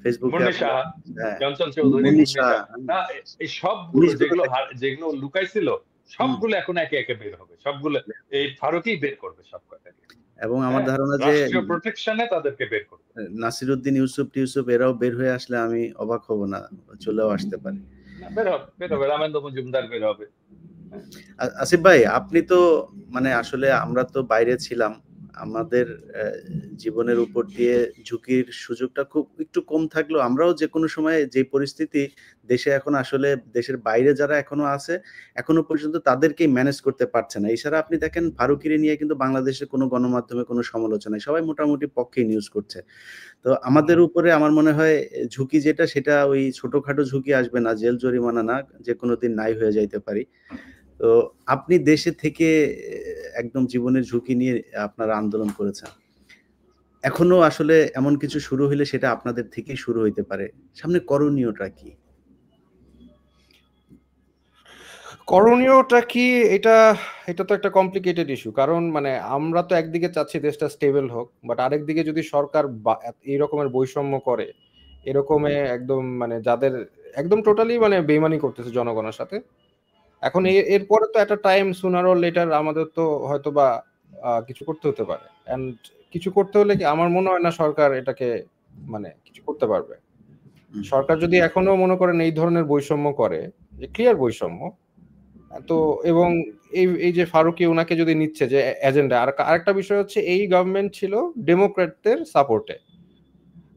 ফেসবুকে মুন্নি আপনি সাহা, হ্যাঁ, চঞ্চল চৌধুরী, মুন্নি মুন্নিশা, সাহা। না, এই সবগুলো জিনিসগুলো যেগুলো দেখেন। যেগুলো লুকাইছিল, হুম, সবগুলো এখন একে একে বের হবে। সবগুলো এই ফারুকই বের করবে সব কটাকে। এবং আমার হ্যাঁ? ধারণা যে রাষ্ট্রীয় প্রোটেকশন এ তাদেরকে বের করবে। নাসিরউদ্দিন ইউসুফ এরাও বের হয়ে আসলে আমি অবাক হব না। চলেও আসতে পারে। না, বের হবে। রামেন্দ্র মজুমদার বের হবে। হ্যাঁ? আসিফ ভাই, আপনি তো মানে আসলে আমরা তো বাইরে ছিলাম। আমাদের জীবনের উপর দিয়ে ঝুঁকির সুযোগটা খুব একটু কম থাকলেও আমরাও যেকোনো সময় যে পরিস্থিতি দেশে এখন আসলে দেশের বাইরে যারা এখনো আছে, এখনো পর্যন্ত তাদেরকেই ম্যানেজ করতে পারছে না। এছাড়া আপনি দেখেন ফারুকীরে নিয়ে কিন্তু বাংলাদেশে কোনো গণমাধ্যমে কোনো সমালোচনা নাই। সবাই মোটামুটি পক্ষেই নিউজ করছে। তো আমাদের হুম। উপরে আমার মনে হয় ঝুঁকি যেটা সেটা ওই ছোটখাটো ঝুঁকি আসবে না, জেল জরিমানা না, যেকোনো দিন নাই হয়ে যাইতে পারি। তো আপনি দেশে থেকে একদম জীবনের ঝুঁকি নিয়ে আপনারা আন্দোলন করেছেন। এখনো আসলে এমন কিছু শুরু হইলে সেটা আপনাদের থেকেই শুরু হইতে পারে। সামনে করণীয়টা কি? করণীয়টা কি? এটা এটা তো একটা কমপ্লিকেটেড ইস্যু। কারণ মানে আমরা তো একদিকে চাচ্ছি দেশটা স্টেবল হোক, বাট আরেকদিকে যদি সরকার এই রকমের বৈষম্য করে, এরকমে একদম মানে যাদের একদম টোটালি মানে বেইমানি করতেছে জনগণের সাথে, এখন এরপরে তো একটা টাইম সুনার অর লেটার আমাদের তো হয়তো বা কিছু করতে হতে পারে। এন্ড কিছু করতে হলে কি আমার মনে হয় না সরকার এটাকে মানে কিছু করতে পারবে। সরকার যদি এখনো মনে করেন এই ধরনের বৈষম্য করে, যে ক্লিয়ার বৈষম্য, তো এবং এই যে ফারুকী ওনাকে যদি নিচ্ছে যে এজেন্ডা, আর আরেকটা বিষয় হচ্ছে এই গভর্নমেন্ট ছিল ডেমোক্র্যাটদের সাপোর্টে,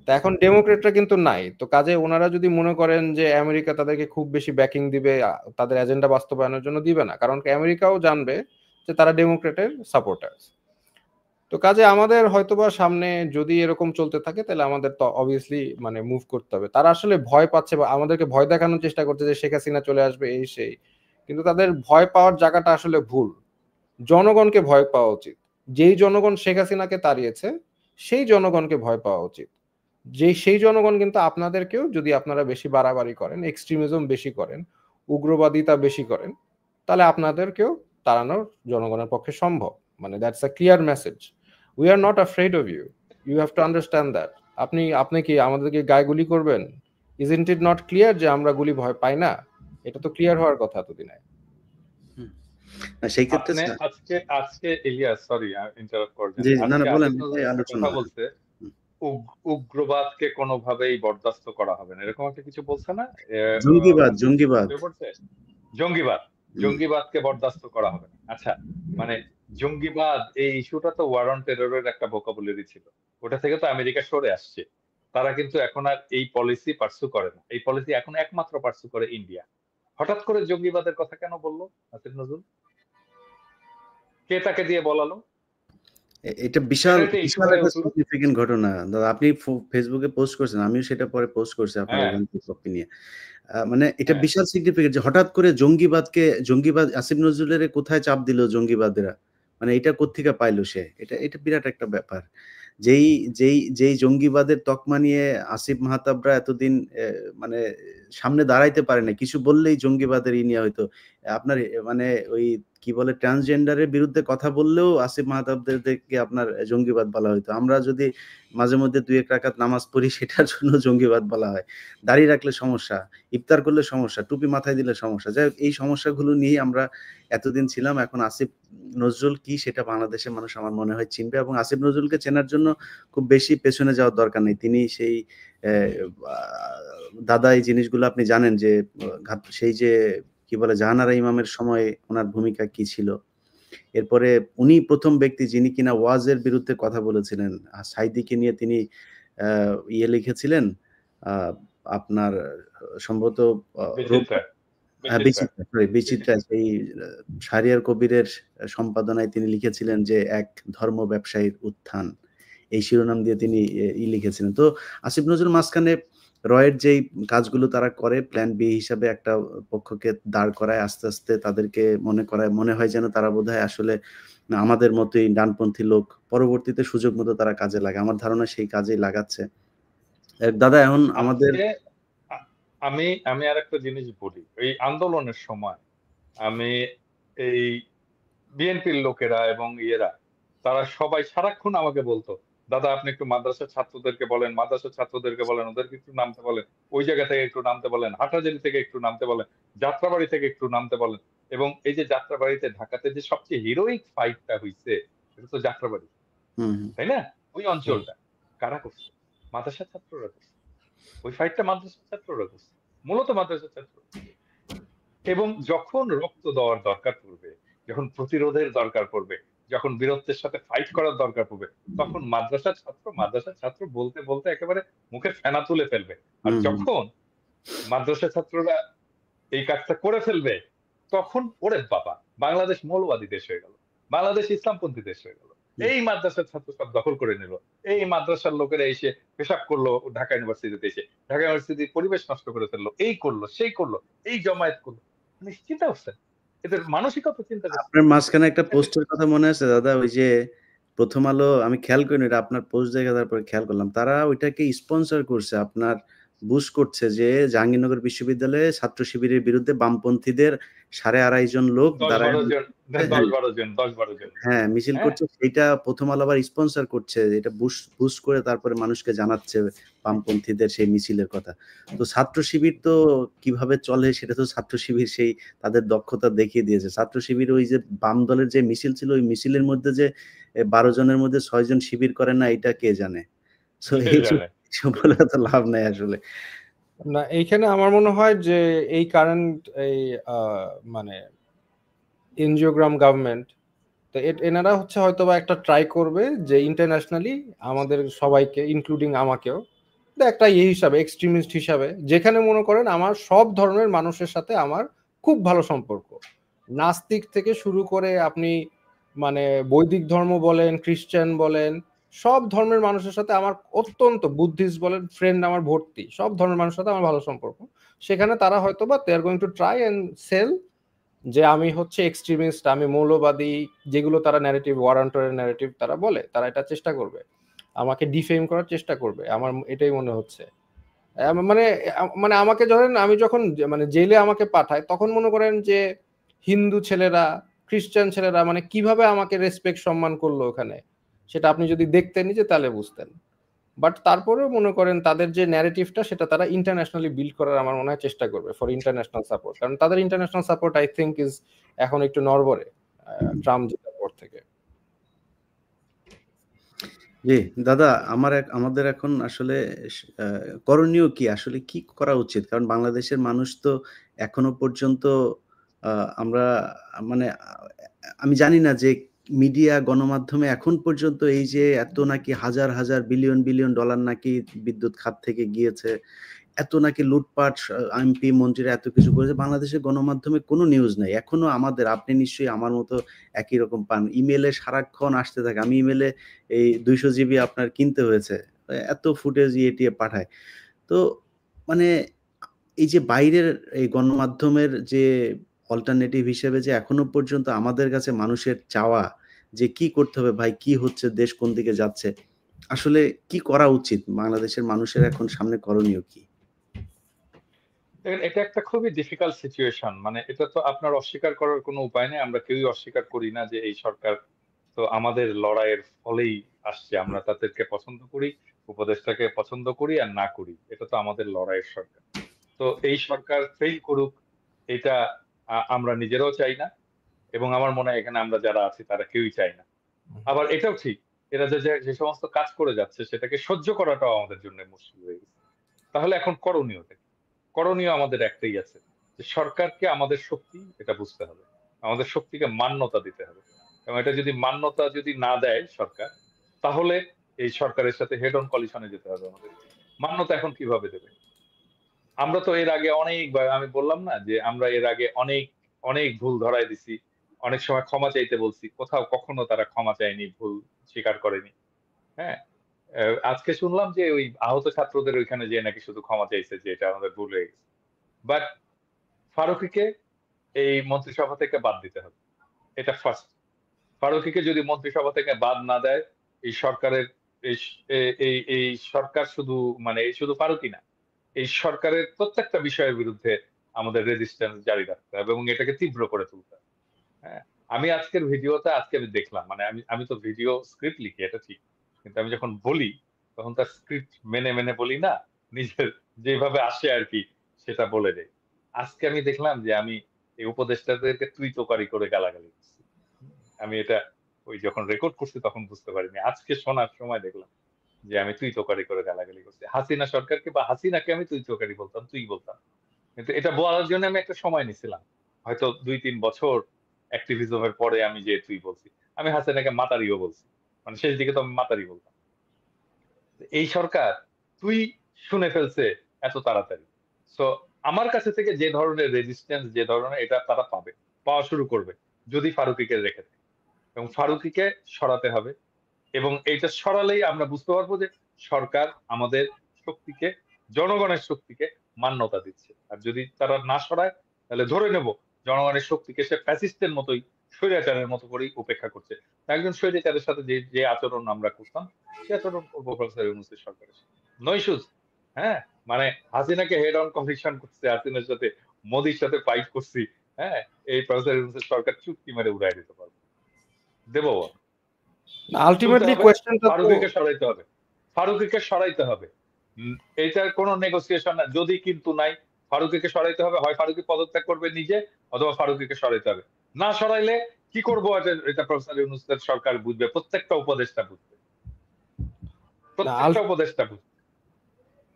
তা এখন ডেমোক্রেটরা কিন্তু নাই, তো কাজে ওনারা যদি মনে করেন যে আমেরিকা তাদেরকে খুব বেশি ব্যাকিং দিবে তাদের এজেন্ডা বাস্তবায়নের জন্য, দিবে না, কারণ আমেরিকাও জানবে যে তারা ডেমোক্রেটের সাপোর্টার। তো কাজে আমাদের হয়তোবা সামনে যদি এরকম চলতে থাকে তাহলে আমাদের তো অবভিয়াসলি মানে মুভ করতে হবে। তারা আসলে ভয় পাচ্ছে বা আমাদেরকে ভয় দেখানোর চেষ্টা করছে যে শেখ হাসিনা চলে আসবে এই সেই, কিন্তু তাদের ভয় পাওয়ার জায়গাটা আসলে ভুল। জনগণকে ভয় পাওয়া উচিত। যেই জনগণ শেখ হাসিনাকে তাড়িয়েছে সেই জনগণকে ভয় পাওয়া উচিত। সেই জনগণ কিন্তু আপনাদেরকেও, যদি আপনারা বেশি বাড়াবাড়ি করেন, এক্সট্রিমিজম বেশি করেন, উগ্রবাদিতা বেশি করেন, তাহলে আপনাদেরকেও তাড়ানো জনগণের পক্ষে সম্ভব। মানে that's a clear message. We are not afraid of you, you have to understand that. আপনি কি আমাদেরকে গায়ে গুলি করবেন? ইজন্ট ইট নট ক্লিয়ার যে আমরা গুলি ভয় পাই না? এটা তো ক্লিয়ার হওয়ার কথা এতদিনে। সেই ক্ষেত্রে আপনি আজকে ইলিয়াস, সরি ইন্টারাপ্ট করবেন, জি, না, না, আজকে বলেন, আসিফ নজরুল একটা আলোচনা। কথা বলছে, উগ্রবাদকে কোনোভাবেই বরদাস্ত করা হবে না, এরকম একটা কিছু বলছে না? জঙ্গিবাদ, ফেসবুক জঙ্গিবাদ। পড়ছে, জঙ্গিবাদ, জঙ্গিবাদকে বরদাস্ত করা হবে না। আচ্ছা, মানে জঙ্গিবাদ এই ইস্যুটা তো ওয়ার অন টেররের একটা ভোকাবুলারি ছিল, ওটা থেকে তো আমেরিকা সরে আসছে। তারা কিন্তু এখন আর এই পলিসি পার্সু করে না, এই পলিসি এখন একমাত্র পার্সু করে ইন্ডিয়া। হঠাৎ করে জঙ্গিবাদের কথা কেন বললো আসিফ নজরুল? কে তাকে দিয়ে বলালো? এটা বিশাল এটা ইস্যু বিশাল হয়ে একটা উঠলো। সিগনিফিকেন্ট ঘটনা দাদা। আপনি ফেসবুকে পোস্ট করছেন, আমিও সেটা পরে পোস্ট করছি আপনার হ্যাঁ, ওই কপি নিয়ে। মানে এটা হ্যাঁ, বিশাল সিগনিফিকেন্ট যে হঠাৎ করে জঙ্গিবাদ আসিফ নজরুলের কোথায় চাপ দিল জঙ্গিবাদেরা, মানে এটা কোত্থেকে পাইলো সে? এটা এটা বিরাট একটা ব্যাপার। যেই যেই জঙ্গিবাদের তকমা নিয়ে আসিফ মাহতাবরা এতদিন মানে সামনে দাঁড়াইতে পারে না, কিছু বললেই জঙ্গিবাদের নিয়ে হয়তো আপনার মানে ওই কি বলে ট্রান্সজেন্ডারের বিরুদ্ধে কথা বললেও আসিফ মাহতাবদেরকে আপনার জঙ্গিবাদ বলা হইতো। আমরা যদি মাঝে মধ্যে ২-১ রাকাত নামাজ পড়ি সেটার জন্য জঙ্গিবাদ বলা হয়। দাড়ি রাখলে সমস্যা, ইফতার করলে সমস্যা, টুপি মাথায় দিলে সমস্যা। যাই হোক, এই সমস্যাগুলো নিয়েই আমরা এতদিন ছিলাম। এখন আসিফ নজরুল কি সেটা বাংলাদেশের মানুষ আমার মনে হয় চিনবে, এবং আসিফ নজরুলকে চেনার জন্য খুব বেশি পেছনে যাওয়ার দরকার নেই। তিনি সেই আ দাদা, এই জিনিসগুলো আপনি জানেন যে সেই যে কি বলে জাহানারা ইমামের সময় উনার ভূমিকা কি ছিল। এরপরে উনি ১ম ব্যক্তি যিনি কিনা ওয়াজের বিরুদ্ধে কথা বলেছিলেন। সাঈদীকে নিয়ে তিনি আ লিখেছিলেন, আ আপনার সম্ভবত বিচিত্রা, বিচিত্রা, বিচিত্রা সেই শাহরিয়ার কবিরের সম্পাদনায় তিনি লিখেছিলেন যে, "এক ধর্ম ব্যবসায়ীর উত্থান।" এই শিরোনাম দিয়ে তিনি লিখেছিলেন। তো আসিফ নজরুল মাঝখানে রয়ের যেই কাজগুলো তারা করে প্ল্যান বি হিসাবে একটা পক্ষকে দাঁড় করায়, আস্তে, আস্তে তাদেরকে মনে হয় যেন তারা বোধহয় আসলে আমাদের মতোই ডানপন্থী লোক। পরবর্তীতে সুযোগ মতো তারা কাজে লাগায়। আমার ধারণা সেই কাজেই লাগাচ্ছে। দাদা এখন আমাদের আজকে আ- আমি আমি আরেকটা জিনিস বলি, এই আন্দোলনের সময় আমি এই বিএনপির লোকেরা এবং ইয়েরা, তারা সবাই সারাক্ষণ আমাকে বলতো, দাদা আপনি একটু মাদ্রাসার ছাত্রদেরকে বলেন, মাদ্রাসার ছাত্রদেরকে বলেন, ওদেরকে একটু নামতে বলেন, ওই জায়গা থেকে একটু নামতে বলেন, হাটাজারি থেকে একটু নামতে বলেন, যাত্রাবাড়ি থেকে একটু নামতে বলেন। এবং এই যে যাত্রাবাড়িতে, ঢাকাতে যে সবচেয়ে হিরোইক ফাইটটা হইছে, এটা তো যাত্রাবাড়ি, হুম, হুম, তাই না? ওই অঞ্চলটা কারা করছে? মাদ্রাসার ছাত্ররা করছে। ওই ফাইটটা মাদ্রাসার ছাত্ররা করছে, মূলত মাদ্রাসার ছাত্র। এবং যখন রক্ত দেওয়ার দরকার পড়বে, যখন প্রতিরোধের দরকার পড়বে, যখন বীরত্বের সাথে ফাইট করার দরকার পড়বে, তখন মাদ্রাসার ছাত্র বলতে বলতে একেবারে মুখে ফেনা তুলে ফেলবে। আর হুম, হুম, যখন মাদ্রাসা ছাত্ররা এই কাজটা করে ফেলবে, তখন ওরে বাবা, বাংলাদেশ মৌলবাদী দেশ হয়ে গেল, বাংলাদেশ ইসলামপন্থী দেশ হয়ে গেল। হুম, এই মাদ্রাসার ছাত্র সব দখল করে নিল, এই মাদ্রাসার লোকেরা এসে পেশাব করলো ঢাকা ইউনিভার্সিটিতে, এসে ঢাকা ইউনিভার্সিটির পরিবেশ নষ্ট করে ফেললো, এই করলো সেই করলো, এই জমায়েত করলো। মানে চিন্তা করছেন এদের মানসিকতা? চিন্তা করছেন আপনার মাঝখানে একটা পোস্টের কথা মনে আছে দাদা? ওই যে প্রথম আলো আমি খেয়াল করিনি, এটা আপনার পোস্ট দেখে তারপরে খেয়াল করলাম। তারা ওইটাকে স্পন্সর করছে, আপনার বুস্ট করছে যে জাহাঙ্গীরনগর বিশ্ববিদ্যালয়ে ছাত্র শিবিরের বিরুদ্ধে বামপন্থীদের 2.5 জন লোক 10-12 দাঁড়ায় জন, হ্যাঁ, 10-12 জন, 10-12 জন। হ্যাঁ, মিছিল হ্যাঁ, করছে। সেইটা প্রথম আলো আবার স্পন্সর করছে। এটা বুস্ট করে তারপরে মানুষকে জানাচ্ছে বামপন্থীদের সেই মিছিলের কথা। তো ছাত্র শিবির তো কিভাবে চলে সেটা তো ছাত্র শিবির সেই তাদের দক্ষতা দেখিয়ে দিয়েছে। ছাত্র শিবির ওই যে বাম দলের যে মিছিল ছিল, ওই মিছিলের মধ্যে যে 12 জনের মধ্যে 6 জন শিবির করে না, এটা কে জানে? সো কে এইসব জানে? এসব বলে তো লাভ নাই আসলে। না, এইখানে আমার মনে হয় যে এই কারেন্ট এই মানে এনজিওগ্রাম গভর্নমেন্ট, তো এনারা হচ্ছে হয়তোবা একটা ট্রাই করবে যে ইন্টারন্যাশনালি আমাদের সবাইকে ইনক্লুডিং আমাকেও একটা হিসাবে এক্সট্রিমিস্ট হিসাবে, যেখানে মনে করেন আমার সব ধরনের মানুষের সাথে আমার খুব ভালো সম্পর্ক, নাস্তিক থেকে শুরু করে আপনি মানে বৈদিক ধর্ম বলেন, খ্রিস্টান বলেন, সব ধর্মের মানুষের সাথে আমার অত্যন্ত, বুদ্ধিস্ট বলেন, ফ্রেন্ড আমার ভর্তি, সব ধর্মের মানুষের সাথে আমার ভালো সম্পর্ক। সেখানে তারা হয়তোবা they are going to try and sell যে আমি হচ্ছে এক্সট্রিমিস্ট, আমি মৌলবাদী, যেগুলো তারা ন্যারেটিভ, ওয়ারান্টারের ন্যারেটিভ তারা বলে, তারা এটা চেষ্টা করবে, আমাকে ডিফেম করার চেষ্টা করবে, আমার এটাই মনে হচ্ছে। মানে মানে আমাকে ধরেন, আমি যখন মানে জেলে আমাকে পাঠায়, তখন মনে করেন যে হিন্দু ছেলেরা, খ্রিস্টান ছেলেরা মানে কিভাবে আমাকে রেসপেক্ট সম্মান করলো ওখানে, সেটা আপনি যদি দেখতেন যে তাহলে বুঝতেন। বাট তারপরেও মনে করেন তাদের যে ন্যারেটিভটা সেটা তারা ইন্টারন্যাশনালি বিল্ড করার আমার মনে হয় চেষ্টা করবে ফর ইন্টারন্যাশনাল সাপোর্ট, কারণ তাদের international support I think is এখন একটু নড়বড়ে ট্রাম্প জেতার পর থেকে। জি, দাদা আমাদের এখন আসলে আ করণীয় কি? আসলে কি করা উচিত? কারণ বাংলাদেশের মানুষ তো এখনো পর্যন্ত আ আমরা মানে আমি জানি না যে মিডিয়া গণমাধ্যমে এখন পর্যন্ত এই যে এত নাকি হাজার বিলিয়ন ডলার নাকি বিদ্যুৎ খাত থেকে গিয়েছে। এত নাকি লুটপাট এমপি মন্ত্রীরা এত কিছু করেছে। বাংলাদেশের গণমাধ্যমে কোনো নিউজ নাই। এখনো আপনি নিশ্চয়ই আমার মতো একই রকম পান। ইমেইলে সারাক্ষণ আসতে থাকে। আমি ইমেইলে এই 200 জিবি আপনার কিনতে হয়েছে। এত ফুটেজ ইয়ে-টিয়ে পাঠায়। তো মানে এই যে বাইরের এই গণমাধ্যমের যে অল্টারনেটিভ হিসেবে যে এখনো পর্যন্ত আমাদের কাছে মানুষের চাওয়া যে কি করতে হবে ভাই, কি হচ্ছে, দেশ কোন দিকে যাচ্ছে? আসলে কি করা উচিত? বাংলাদেশের মানুষের এখন সামনে করণীয় কি? দেখেন, এটা একটা খুবই ডিফিকাল্ট সিচুয়েশন। মানে এটা তো আপনার অস্বীকার করার কোনো উপায় নেই। আমরা কেউই অস্বীকার করি না যে এই সরকার তো আমাদের লড়াইয়ের ফলেই আসছে। আমরা তাদেরকে পছন্দ করি, উপদেষ্টাকে পছন্দ করি আর না করি। এটা তো আমাদের লড়াইয়ের সরকার। তো এই সরকার ফেইল করুক, এটা আমরা নিজেরাও চাই না, এবং আমার মনে হয় এখানে আমরা যারা আছি তারা কেউই চাই না। আবার এটাও ঠিক, এরা যে সমস্ত কাজ করে যাচ্ছে সেটাকে সহ্য করাটাও আমাদের জন্য মুশকিল হয়ে গেছে। তাহলে এখন করণীয়টা কি? করণীয় আমাদের একটাই আছে, যে সরকারকে আমাদের শক্তি এটা বুঝতে হবে। আমাদের শক্তিকে মান্যতা দিতে হবে। এবং এটা যদি মান্যতা না দেয় সরকার, তাহলে এই সরকারের সাথে হেড অন কলিশনে যেতে হবে আমাদের। মান্যতা এখন কিভাবে দেবে? আমরা তো এর আগে অনেকবার, আমি বললাম না যে আমরা এর আগে অনেক ভুল ধরায় দিছি। অনেক সময় ক্ষমা চাইতে বলছি। কোথাও কখনো তারা ক্ষমা চায়নি, ভুল স্বীকার করেনি। হ্যাঁ? আজকে শুনলাম যে ওই আহত ছাত্রদের ওইখানে যেয়ে নাকি শুধু ক্ষমা চাইছে যে এটা আমাদের ভুল হয়ে গেছে। বাট ফারুকীকে এই মন্ত্রিসভা থেকে বাদ দিতে হবে। এটা ফার্স্ট। ফারুকীকে যদি মন্ত্রিসভা থেকে বাদ না দেয়, এই সরকারের এই স এ এই এই সরকার শুধু, মানে এই শুধু ফারুকী না, এই সরকারের প্রত্যেকটা বিষয়ের বিরুদ্ধে আমাদের রেজিস্ট্যান্স জারি রাখতে হবে এবং এটাকে তীব্র করে তুলতে হবে। হ্যাঁ? আমি আজকের ভিডিওটা আজকে আমি দেখলাম। মানে আমি তো ভিডিও স্ক্রিপ্ট লিখি, এটা ঠিক। কিন্তু আমি যখন বলি তখন তার স্ক্রিপ্ট মেনে বলি না। নিজের যেভাবে আসে আরকি সেটা বলে দেই। আজকে আমি দেখলাম যে আমি এই উপদেষ্টাদেরকে তুই তোকারি করে গালাগালি করছি। হুম? আমি এটা ওই যখন রেকর্ড করছি তখন বুঝতে পারিনি। আজকে শোনার সময় দেখলাম যে আমি তুই তোকারি করে গালাগালি করছি। হাসিনা সরকারকে বা হাসিনাকে আমি তুই তোকারি বলতাম, তুই বলতাম। কিন্তু এটা বলার জন্য আমি একটা সময় নিছিলাম। হয়তো ২-৩ বছর অ্যাক্টিভিজম এর পরে আমি যে তুই বলছি। আমি হাসিনাকে মাতারিও বলছি। মানে শেষ দিকে তো আমি মাতারি বলতাম। এই সরকার তুই শুনে ফেলছে এত তাড়াতাড়ি। সো আমার কাছে থেকে যে ধরনের রেজিস্ট্যান্স, যে ধরনের, এটা তারা পাবে। পাওয়া শুরু করবে। যদি ফারুকীকে রেখে দেয়। এবং ফারুকীকে সরাতে হবে। এবং এইটা সরালেই আমরা বুঝতে পারবো যে সরকার আমাদের শক্তিকে, জনগণের শক্তিকে মান্যতা দিচ্ছে। আর যদি তারা না সরায় তাহলে ধরে নেব জনগণের শক্তিকে সে ফ্যাসিস্টের মতোই স্বৈরাচারের মতো করেই উপেক্ষা করছে। একজন স্বৈরাচারের সাথে যে যে আচরণ আমরা করতাম সে আচরণ করবো প্রফেসর ইউনূসের সরকারের সাথে। No issues. হ্যাঁ, মানে হাসিনাকে হেড অন কম্পিটিশন করছে, হাসিনার সাথে মোদির সাথে ফাইট করছি। হ্যাঁ, এই প্রফেসর ইউনূসের সরকার চুটকি মেরে উড়াই দিতে পারবে, দেবো। তুলতে আলটিমেটলি হবে, কোয়েশ্চেনটা তো ফারুকীকে সরাইতে হবে, ফারুকীকে সরাইতে হবে। এইটার কোনো নেগোসিয়েশন না, যদি কিন্তু নাই। ফারুকীকে সরাইতে হবে, হয় ফারুকী পদত্যাগ করবে নিজে, অথবা ফারুকীকে সরাইতে হবে। না সরাইলে কি করবো এটা প্রফেসর ইউনূসের সরকার বুঝবে, প্রত্যেকটা উপদেষ্টা বুঝবে, না প্রত্যেকটা উপদেষ্টা বুঝবে।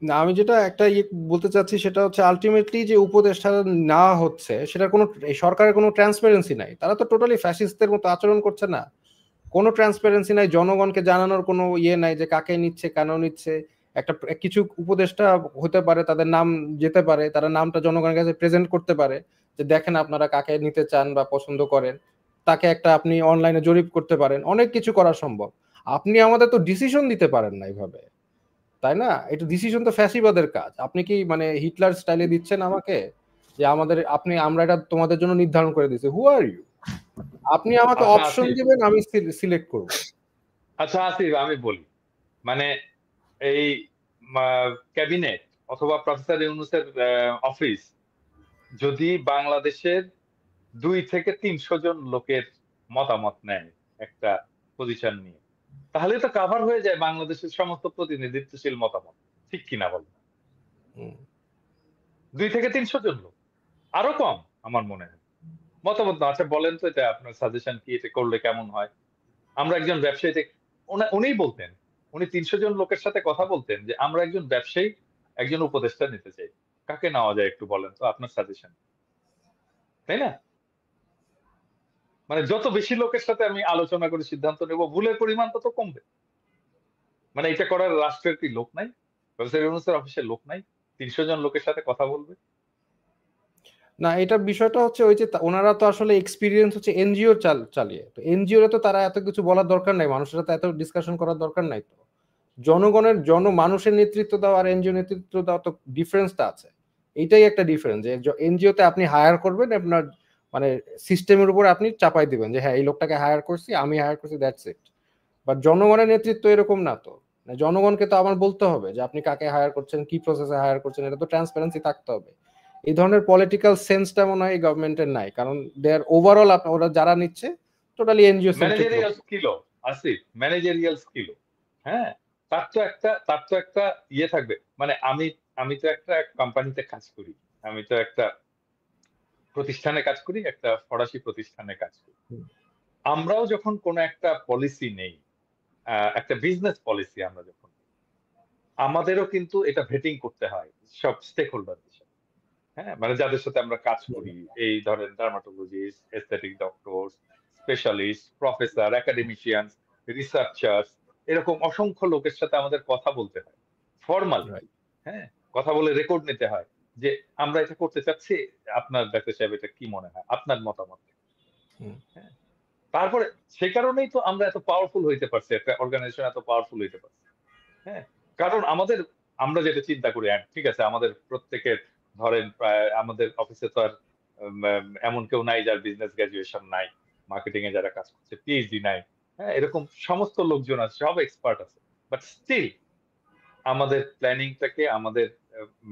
না, আমি যেটা একটা বলতে চাচ্ছি সেটা হচ্ছে আলটিমেটলি যে উপদেষ্টা না হচ্ছে সেটা কোনো এই সরকারের কোনো ট্রান্সপারেন্সি নাই। তারা তো টোটালি ফ্যাসিস্টদের মতো আচরণ করছে না, কোনো ট্রান্সপারেন্সি নাই, জনগণকে জানানোর কোনো ইয়ে নাই যে কাকে নিচ্ছে কেন নিচ্ছে। একটা কিছু উপদেষ্টা হতে পারে তাদের নাম যেতে পারে, তারা নামটা জনগণের কাছে প্রেজেন্ট করতে পারে যে দেখেন আপনারা কাকে নিতে চান বা পছন্দ করেন, তাকে একটা আপনি অনলাইনে জরিপ করতে পারেন, অনেক কিছু করা সম্ভব। আপনি আমাদের তো ডিসিশন দিতে পারেন না এইভাবে, তাই না? এটা ডিসিশন তো ফ্যাসিবাদের কাজ। আপনি কি মানে হিটলার স্টাইলে দিচ্ছেন আমাকে যে আমরা এটা তোমাদের জন্য নির্ধারণ করে দিচ্ছি? হু আর ইউ? আপনি আমাকে আচ্ছা অপশন আসিফ, দিবেন, আমি সিলেক্ট করব। আচ্ছা আসিফ, আমি বলি, মানে এই ক্যাবিনেট অথবা প্রফেসর ইউনূসের অফিস যদি বাংলাদেশের 200 থেকে 300 জন লোকের মতামত নেয় একটা পজিশন নিয়ে, তাহলে তো কাভার হয়ে যায় বাংলাদেশের সমস্ত প্রতিনিধিত্বশীল মতামত, ঠিক কিনা বল? হুম। 200 থেকে 300 জন লোক, আরো কম আমার মনে হয় মতামত না। আচ্ছা বলেন তো, এটা আপনার সাজেশন কি, এটা করলে কেমন হয়? আমরা একজন ব্যবসায়ী উনিই বলতেন, উনি 300 জন লোকের সাথে কথা বলতেন যে আমরা একজন ব্যবসায়ী একজন উপদেষ্টা নিতে চাই, কাকে নেওয়া যায় একটু বলেন তো, আপনার সাজেশন, তাই না? মানে যত বেশি লোকের সাথে আমি আলোচনা করে সিদ্ধান্ত নেব, ভুলের পরিমাণ তত কমবে। মানে এটা করার রাষ্ট্রের কি লোক নাই? প্রফেসর ইউনূসের অফিসে লোক নাই 300 জন লোকের সাথে কথা বলবে? না, এটা বিষয়টা হচ্ছে ওই যে ওনারা তো আসলে এক্সপিরিয়েন্স হচ্ছে এনজিও চালিয়ে, তো এনজিও তো তারা এত কিছু বলার দরকার নাই, মানুষের সাথে এত ডিসকাশন করার দরকার নাই। তো মানুষের নেতৃত্ব দাও আর এনজিও নেতৃত্ব দাও, তো ডিফারেন্সটা আছে। এইটাই একটা ডিফারেন্স যে এনজিওতে আপনি হায়ার করবেন আপনার মানে সিস্টেমের উপর আপনি চাপাই দিবেন যে হ্যাঁ এই লোকটাকে হায়ার করছি, আমি হায়ার করছি, দ্যাটস ইট। বাট জনগণের নেতৃত্ব এরকম না তো। মানে জনগণকে তো আমার বলতে হবে যে আপনি কাকে হায়ার করছেন, কি প্রসেসে হায়ার করছেন, এটা তো ট্রান্সপারেন্সি থাকতে হবে। এই ধরনের পলিটিক্যাল সেন্সটা মনে হয় গভর্নমেন্টের নাই, কারণ দেয়ার ওভারঅল ওরা যারা নিচ্ছে টোটালি এনজিও সেন্ট্রিক লোক। ম্যানেজারিয়াল স্কিলও আসিফ, ম্যানেজারিয়াল স্কিলও, হ্যাঁ, তার তো একটা ইয়ে থাকবে। মানে আমি আমি তো একটা কোম্পানিতে কাজ করি, আমি তো একটা প্রতিষ্ঠানে কাজ করি, একটা ফরাসি প্রতিষ্ঠানে কাজ করি। আমরাও যখন কোনো একটা পলিসি নেই, একটা বিজনেস পলিসি আমরা যখন, আমাদেরও কিন্তু এটা ভেটিং করতে হয় সব স্টেক হোল্ডারদের সাথে। হ্যাঁ, মানে যাদের সাথে আমরা কাজ করি, এই ধরেন dermatologist, aesthetic doctor, specialist, professor, academician, researchers, এরকম অসংখ্য লোকের সাথে আমাদের কথা বলতে হয় ফর্মালি। রাইট। হ্যাঁ, কথা বলে রেকর্ড নিতে হয় যে আমরা এটা করতে চাচ্ছি, আপনার ডাক্তার সাহেব এটা কি মনে হয়, আপনার মতামত। হ্যাঁ, তারপরে সে কারণেই তো আমরা এত পাওয়ারফুল হইতে পারছি, একটা অর্গানাইজেশন এত পাওয়ারফুল হইতে পারছে। হ্যাঁ, কারণ আমরা যেটা চিন্তা করি, ঠিক আছে, আমাদের প্রত্যেকের ধরেন প্রায় আমাদের অফিসে তো আর এমন কেউ নাই যার বিজনেস গ্রাজুয়েশন নাই, মার্কেটিং এ যারা কাজ করছে পিএইচডি নাই। হ্যাঁ, এরকম সমস্ত লোকজন আছে, সব এক্সপার্ট আছে, বাট স্টিল আমাদের প্ল্যানিংটাকে, আমাদের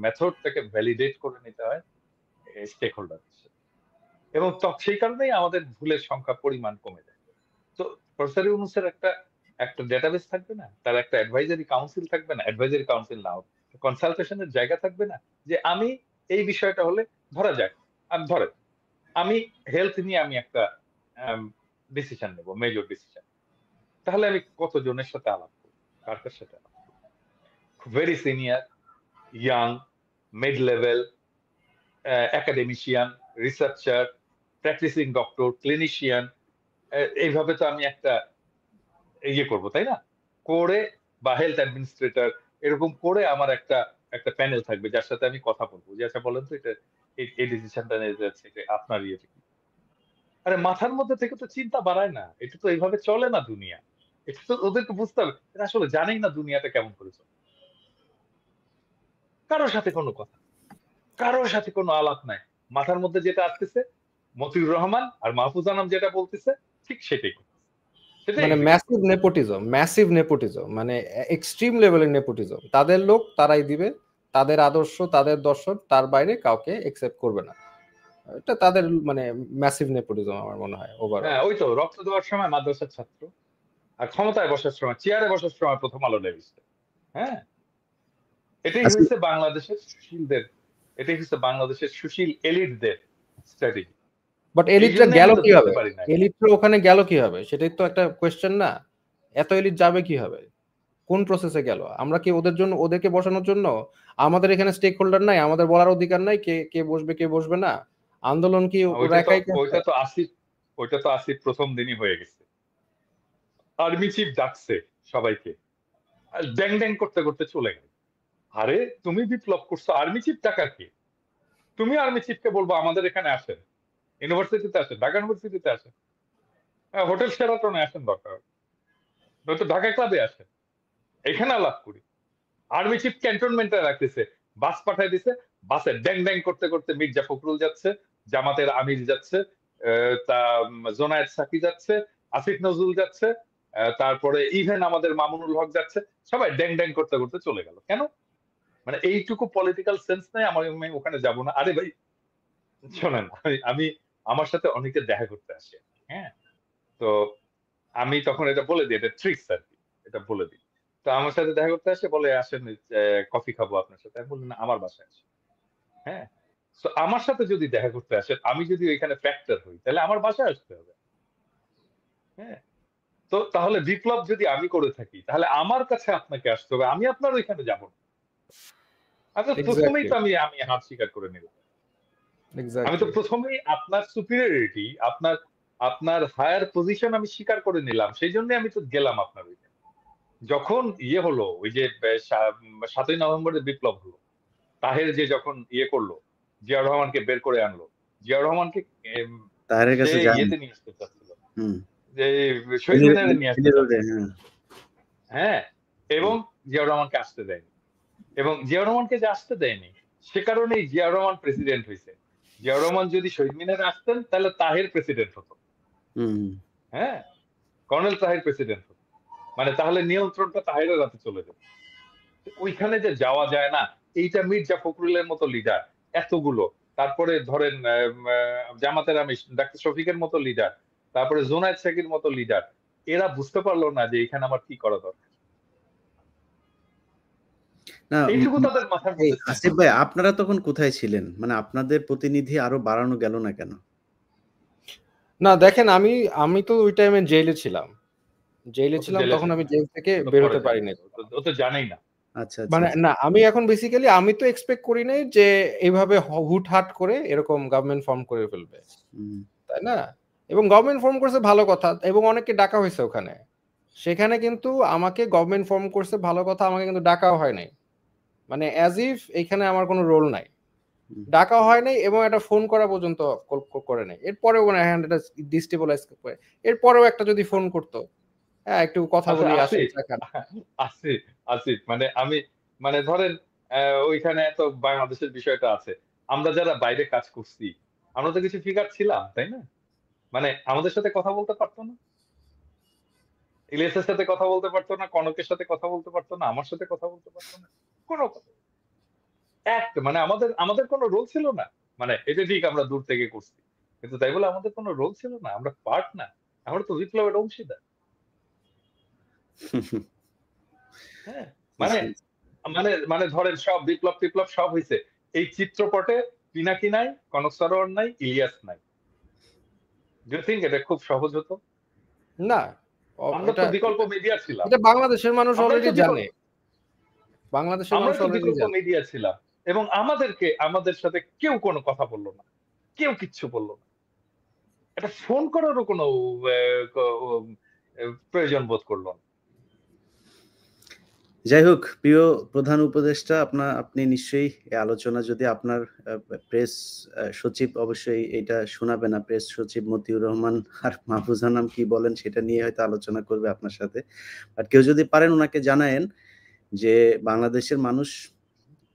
মেথডটাকে ভ্যালিডেট করে নিতে হয় স্টেক হোল্ডার, এবং সেই কারণেই আমাদের ভুলের সংখ্যা পরিমাণ কমে যায়। তো প্রফেসর ইউনূসের একটা একটা ডেটাবেস থাকবে না, তার একটা অ্যাডভাইজারি কাউন্সিল থাকবে না, অ্যাডভাইজারি কাউন্সিল নাও কনসালটেশনের জায়গা থাকবে না, যে আমি এই বিষয়টা হলে, ধরা যাক আমি হেলথ নিয়ে আমি একটা ডিসিশন নেব, মেজর ডিসিশন, তাহলে আমি কতজনের সাথে আলাপ করবো, কার কার সাথে আলাপ করবো? Very senior, young, mid level, academician, researcher, practising doctor, clinician, এইভাবে তো আমি একটা ইয়ে করবো, তাই না? করে, বা হেলথ অ্যাডমিনিস্ট্রেটর, এরকম করে আমার একটা একটা প্যানেল থাকবে যার সাথে আমি কথা বলবো যে আচ্ছা বলেন তো, এটা এই ডিসিশনটা নিয়ে যাচ্ছে, এটা আপনার ইয়েটা কি? আরে মাথার মধ্যে থেকে তো চিন্তা বাড়ায় না, এটা তো এইভাবে চলে না দুনিয়া। এটা তো ওদেরকে বুঝতে হবে, এরা আসলে জানেই না দুনিয়াটা কেমন করে চলে। কারোর সাথে কোনো কথা, কারোর সাথে কোনো আলাপ নাই, মাথার মধ্যে যেটা আসতেছে মতিউর রহমান আর মাহফুজ আনাম যেটা বলতেছে ঠিক সেটাই মানে ম্যাসিভ নেপোটিজম, মানে এক্সট্রিম লেভেলের নেপোটিজম। তাদের লোক তারাই দিবে, তাদের আদর্শ, তাদের দর্শন, তার বাইরে কাউকে একসেপ্ট করবে না। এটা তাদের মানে ম্যাসিভ নেপোটিজম আমার মনে হয় ওভারঅল। হ্যাঁ, ওই তো রক্ত দেওয়ার সময় মাদ্রাসার ছাত্র, আর ক্ষমতায় বসার সময়, চেয়ারে বসার সময় প্রথম আলো লেভিস্ট। হ্যাঁ, এটাই আচ্ছা, হচ্ছে বাংলাদেশের সুশীলদের, এটাই হচ্ছে বাংলাদেশের সুশীল এলিটদের স্ট্র্যাটেজি। বাট এই এলিটরা জন্যই গেল আমরা কিভাবে? ধরতে পারি না। এলিটরা ওখানে গেল কিভাবে? সেটাই তো একটা কোয়েশ্চেন না? এত এলিট যাবে কিভাবে? কোন প্রসেসে গেল? আমরা কি ওদের জন্য, ওদেরকে বসানোর জন্য আমাদের এখানে স্টেক হোল্ডার নাই? আমাদের বলার অধিকার নাই কে কে বসবে কে বসবে না? আন্দোলন কি ওরা একাই করছে? ওইটা তো আসিফ প্রথম দিনই হয়ে গেছে। আর্মি চিফ ডাকছে সবাইকে, আর ড্যাং ড্যাং করতে করতে চলে গেল। আরে তুমি বিপ্লব করছো, আর্মি চিফ ডাকার কে? তুমি আর্মি চিফকে বলবো আমাদের এখানে আসেন, ইউনিভার্সিটিতে আসেন, ঢাকা ইউনিভার্সিটিতে আসেন, হোটেল শেরাটনে আসেন, দরকার নয়তো ঢাকা ক্লাবে আসেন, এখানে আলাপ করি। আর্মি চিফ ক্যান্টনমেন্টে রাখতেছে, বাস পাঠাই দিছে, বাসে ড্যাং ড্যাং করতে করতে মির্জা ফখরুল যাচ্ছে, জামাতের আমির যাচ্ছে, তা জোনায়েদ সাকি যাচ্ছে, আসিফ নজরুল যাচ্ছে, তারপরে ইভেন আমাদের মামুনুল হক যাচ্ছে, সবাই ড্যাং ড্যাং করতে করতে চলে গেল। কেন? মানে এইটুকু পলিটিক্যাল সেন্স নেই আমি ওখানে যাব না? আরে ভাই শোনেন, আমি আমার সাথে অনেকে দেখা করতে আসে, হ্যাঁ, তো আমি তখন এটা বলে দিই, এটা ট্রিক্স আর কি, এটা বলে দিই। তো আমার সাথে দেখা করতে আসে, বলে আসেন কফি খাবো আপনার সাথে। আমি বলি না, আমার বাসায় আসে। হ্যাঁ, তো আমার সাথে যদি দেখা করতে আসেন, আমি যদি ওইখানে ফ্যাক্টর হই, তাহলে আমার বাসায় আসতে হবে। হ্যাঁ, তো তাহলে বিপ্লব যদি আমি করে থাকি, তাহলে আমার কাছে আপনাকে আসতে হবে, আমি আপনার ওইখানে যাব না। আচ্ছা, প্রথমেই এক্স্যাক্টলি, তো আমি আমি হাত স্বীকার করে নিলাম। আমি তো এক্স্যাক্টলি। প্রথমেই আপনার সুপিরিয়রিটি, আপনার আপনার হায়ার পজিশন আমি স্বীকার করে নিলাম, সেই জন্য আমি তো গেলাম আপনার ওইখানে। যখন ইয়ে হলো, ওই যে 7ই নভেম্বরের বিপ্লব হলো, তাহের যে যখন ইয়ে করলো, জিয়াউর রহমানকে বের করে আনলো, জিয়াউর রহমানকে তাহেরের সে কাছে যান। ইয়েতে নিয়ে আসতে চাচ্ছিল, হুম। যে শহীদ মিনারে নিয়ে আসতে চাচ্ছিল। হ্যাঁ। হ্যাঁ, এবং জিয়াউর রহমানকে আসতে দেয়নি, এবং জিয়াউর রহমানকে যে আসতে দেয়নি, সে কারণেই জিয়াউর রহমান প্রেসিডেন্ট হয়েছে। জিয়াউর রহমান যদি শহীদ মিনারে আসতেন, তাহলে তাহের প্রেসিডেন্ট হতো। হুম। হ্যাঁ, কর্নেল তাহের প্রেসিডেন্ট হতো, মানে তাহলে নিয়ন্ত্রণটা তাহেরের হাতে চলে যেত। ওইখানে যে যাওয়া যায় না, এইটা মির্জা ফখরুলের মতো লিডার এতগুলো, তারপরে ধরেন জামাতের আমির ডাক্তার শফিকের মতো লিডার, তারপরে জোনায়েদ সাকির মতো লিডার, এরা বুঝতে পারলো না যে এখানে আমার কি করা দরকার। না, এইটুকু তাদের মাথার এই মধ্যে ছিল আসিফ না। ভাই আপনারা তখন কোথায় ছিলেন? মানে আপনাদের প্রতিনিধি আরো বাড়ানো গেল না কেন? না দেখেন, আমি আমি তো ওই টাইমে জেলে ছিলাম। জেলে ও তো ছিলাম, জেলে তখন ছিল, আমি জেল থেকে ও তো বের পরে হতে পারি জানবে, নাই। ও তো জানেই না। আচ্ছা, আচ্ছা, মানে আচ্ছা। না, আমি এখন বেসিক্যালি আমি তো এক্সপেক্ট করি নাই যে এইভাবে হুটহাট করে এরকম গভর্নমেন্ট ফর্ম করে ফেলবে, হুম। তাই না? এবং গভর্নমেন্ট ফর্ম করছে ভালো কথা, এবং অনেককে ডাকা হয়েছে ওখানে। সেখানে কিন্তু আমাকে গভর্নমেন্ট ফর্ম করছে ভালো কথা, আমাকে কিন্তু ডাকাও হয় নাই। মানে অ্যাজ ইফ এখানে আমার কোনো রোল নাই। হুম। ডাকা হয় নাই এবং একটা ফোন করা পর্যন্ত করে নাই। এরপরেও মানে হ্যান্ড এটা ডিস্টেবলাইজ করে। এরপরেও একটা যদি ফোন করতো, হ্যাঁ একটু কথা আচ্ছা, বলি আসেন আসিফ, চা খান। আসিফ, আসিফ, মানে আমি, মানে ধরেন ওইখানে তো বাংলাদেশের বিষয়টা আছে, আমরা যারা বাইরে কাজ করছি, আমরা তো কিছু ফিগার ছিলাম, তাই না? মানে আমাদের সাথে কথা বলতে পারতো না, ইলিয়াসের সাথে কথা বলতে পারতো না, কনকের সাথে কথা বলতে পারতো না, আমার সাথে কথা বলতে পারতো না, কোনো মানে আমাদের আমাদের কোনো রোল ছিল না। মানে এটা ঠিক, আমরা দূর থেকে করছি, কিন্তু তাই বলে আমাদের কোনো রোল ছিল না, আমরা পার্ট না, আমরা তো বিপ্লবের অংশীদার। হ্যাঁ, মানে মানে মানে ধরেন সব বিপ্লব টিপ্লব সব হয়েছে, এই চিত্রপটে পিনাকি নাই, কনক সরোয়ার নাই, ইলিয়াস নাই। ডু ইউ থিঙ্ক এটা খুব সহজ হতো? না, আমরা এটা তো বিকল্প মিডিয়া ছিলাম, এটা বাংলাদেশের মানুষ আমরাই তো অলরেডি জানে। বিকল্প বাংলাদেশের মানুষ আমরাই তো অলরেডি বিকল্প জানে। মিডিয়া ছিলাম, এবং আমাদের সাথে কেউ কোনো কথা বললো না, কেউ কিচ্ছু বললো না, এটা ফোন করারও কোনো প্রয়োজন বোধ করলো না। যাই হোক, প্রিয় প্রধান উপদেষ্টা, আপনি নিশ্চয়ই এই আলোচনা যদি আপনার প্রেস সচিব অবশ্যই এটা শোনাবে না, প্রেস সচিব মতিউর রহমান আর মাহফুজ আনাম কি বলেন সেটা নিয়ে হয়তো আলোচনা করবে আপনার সাথে। বাট কেউ যদি পারেন ওনাকে জানায়েন যে বাংলাদেশের মানুষ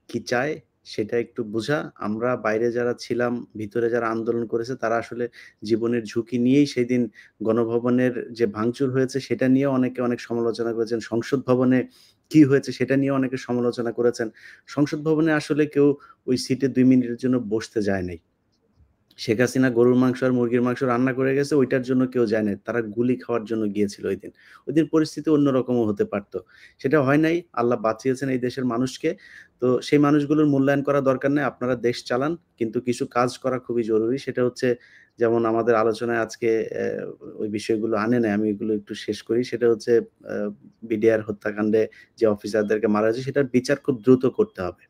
কি চায় সেটা একটু বোঝা। আমরা বাইরে যারা ছিলাম, ভিতরে যারা আন্দোলন করেছে তারা আসলে জীবনের ঝুঁকি নিয়েই সেদিন গণভবনের যে ভাঙচুর হয়েছে সেটা নিয়েও অনেকে অনেক সমালোচনা করেছেন। সংসদ ভবনে কি হয়েছে সেটা নিয়েও অনেকে সমালোচনা করেছেন। সংসদ ভবনে আসলে কেউ ওই সিটে ২ মিনিটের জন্য বসতে যায় নাই। শেখ হাসিনা গরুর মাংস আর মুরগির মাংস রান্না করে গেছে, ওইটার জন্য কেউ যায় নাই। তারা গুলি খাওয়ার জন্য গিয়েছিল ঐদিন। ওইদিন পরিস্থিতি অন্যরকমও হতে পারত। সেটা হয় নাই। আল্লাহ বাঁচিয়েছেন এই দেশের মানুষকে। তো সেই মানুষগুলোর মূল্যায়ন করা দরকার নাই। আপনারা দেশ চালান। কিন্তু কিছু কাজ করা খুবই জরুরি। সেটা হচ্ছে যেমন আমাদের আলোচনায় আজকে ওই বিষয়গুলো আনে নাই। আমি এগুলো একটু শেষ করি। সেটা হচ্ছে আ বিডিআর হত্যাকাণ্ডে যে অফিসারদেরকে মারা হয়েছে সেটার বিচার খুব দ্রুত করতে হবে।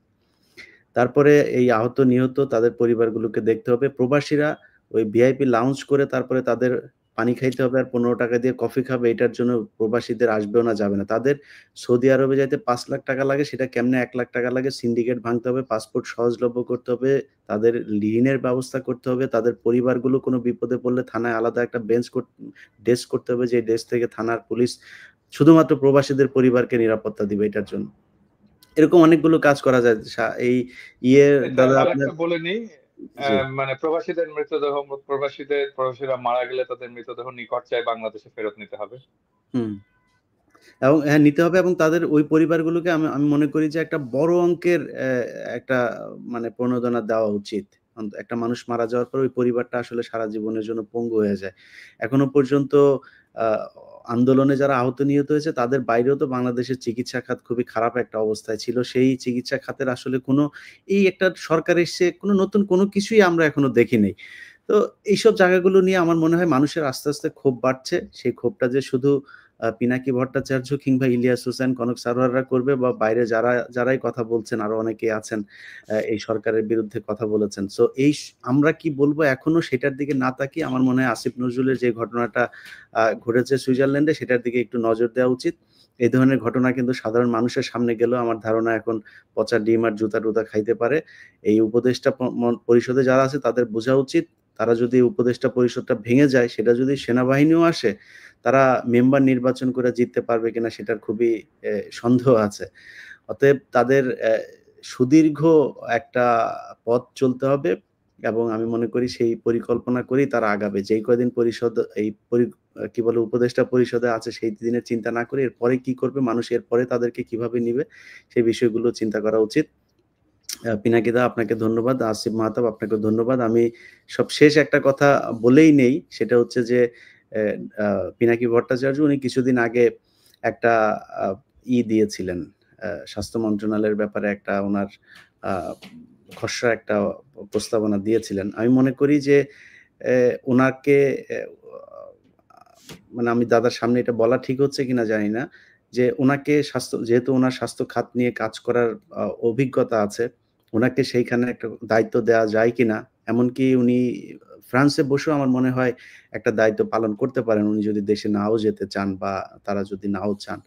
তারপরে এই আহত নিহত তাদের পরিবারগুলোকে দেখতে হবে। প্রবাসীরা ওই ভিআইপি লাউঞ্জ করে তারপরে তাদের পানি খাইতে হবে আর ৳১৫ দিয়ে কফি খাবে এটার জন্য প্রবাসীদের আসবেও না, যাবে না। তাদের সৌদি আরবে যাইতে ৳৫,০০,০০০ লাগে সেটা কেমনে ৳১,০০,০০০ লাগে? সিন্ডিকেট ভাঙতে হবে, পাসপোর্ট সহজলভ্য করতে হবে, তাদের ঋণের ব্যবস্থা করতে হবে, তাদের পরিবারগুলো কোনো বিপদে পড়লে থানায় আলাদা একটা ডেস্ক করতে হবে, যে ডেস্ক থেকে থানার পুলিশ শুধুমাত্র প্রবাসীদের পরিবারকে নিরাপত্তা দিবে এটার জন্য। এরকম অনেকগুলো কাজ করা যায়। এই ইয়ে এটা দাদা আপনার আরেকটা বলে নিই, জি। মানে প্রবাসীরা মারা গেলে তাদের মৃতদেহ নিকট চায় বাংলাদেশে ফেরত নিতে হবে। হুম। এবং হ্যাঁ, নিতে হবে এবং তাদের ওই পরিবারগুলোকে আমি আমি মনে করি যে একটা বড় অঙ্কের একটা মানে প্রণোদনা দেওয়া উচিত। একটা মানুষ মারা যাওয়ার পর ওই পরিবারটা আসলে সারা জীবনের জন্য পঙ্গু হয়ে যায়। এখনো পর্যন্ত আ আন্দোলনে যারা আহত নিহত হয়েছে তাদের বাইরেও তো বাংলাদেশের চিকিৎসা খাত খুবই খারাপ একটা অবস্থায় ছিল। সেই চিকিৎসা খাতের আসলে কোনো এই একটা সরকার এসছে কোনো নতুন কোনো কিছুই আমরা এখনো দেখি নাই। তো এইসব জায়গাগুলো নিয়ে আমার মনে হয় মানুষের আস্তে, আস্তে ক্ষোভ বাড়ছে। সেই ক্ষোভটা যে শুধু পিনাকি ভট্টাচার্য কিংবা ইলিয়াস হোসেন, কনক সারোয়াররা করবে বা বাইরে যারাই কথা বলছেন আরো অনেকেই আছেন এই সরকারের বিরুদ্ধে কথা বলেছেন। সো আমরা কি বলবো এখনো সেটার দিকে না তাকিয়ে আমার মনে হয় আসিফ নজরুলের যে ঘটনাটা ঘটেছে সুইজারল্যান্ডে সেটার দিকে একটু নজর দেওয়া উচিত। এই ধরনের ঘটনা কিন্তু সাধারণ মানুষের সামনে গেলেও আমার ধারণা এখন পচা ডিম আর জুতা-টুতা খাইতে পারে। এই উপদেষ্টা পরিষদে যারা আছে তাদের বোঝা উচিত তারা যদি উপদেষ্টা পরিষদটা ভেঙে যায় সেটা যদি সেনাবাহিনীও আসে তারা মেম্বার নির্বাচন করে জিততে পারবে কিনা সেটার খুবই সন্দেহ আছে। অতএব তাদের সুদীর্ঘ একটা পথ চলতে হবে এবং আমি মনে করি সেই পরিকল্পনা করেই তারা আগাবে। যেই কয়দিন পরিষদ এই পরি কি বলে উপদেষ্টা পরিষদে আছে সেই দিনের চিন্তা না করে এরপরে কি করবে মানুষ এরপরে তাদেরকে কিভাবে নিবে সেই বিষয়গুলো চিন্তা করা উচিত। পিনাকিদা আপনাকে ধন্যবাদ। আসিফ মাহতাব আপনাকেও ধন্যবাদ। আমি সবশেষ একটা কথা বলেই নেই। সেটা হচ্ছে যে এ আ পিনাকি ভট্টাচার্য উনি কিছুদিন আগে একটা আ দিয়েছিলেন। স্বাস্থ্য মন্ত্রণালয়ের ব্যাপারে একটা উনার আ খসড়া একটা প্রস্তাবনা দিয়েছিলেন। আমি মনে করি যে উনাকে এ আ মানে আমি দাদার সামনে এটা বলা ঠিক হচ্ছে কিনা জানি না। যে উনাকে যেহেতু উনার স্বাস্থ্য খাত নিয়ে কাজ করার অভিজ্ঞতা আছে, উনাকে সেইখানে একটা দায়িত্ব দেওয়া যায় কিনা? এমনকি উনি ফ্রান্সে বসেও আমার মনে হয় একটা দায়িত্ব পালন করতে পারেন। উনি যদি দেশে নাও যেতে চান বা তারা যদি নাও চান।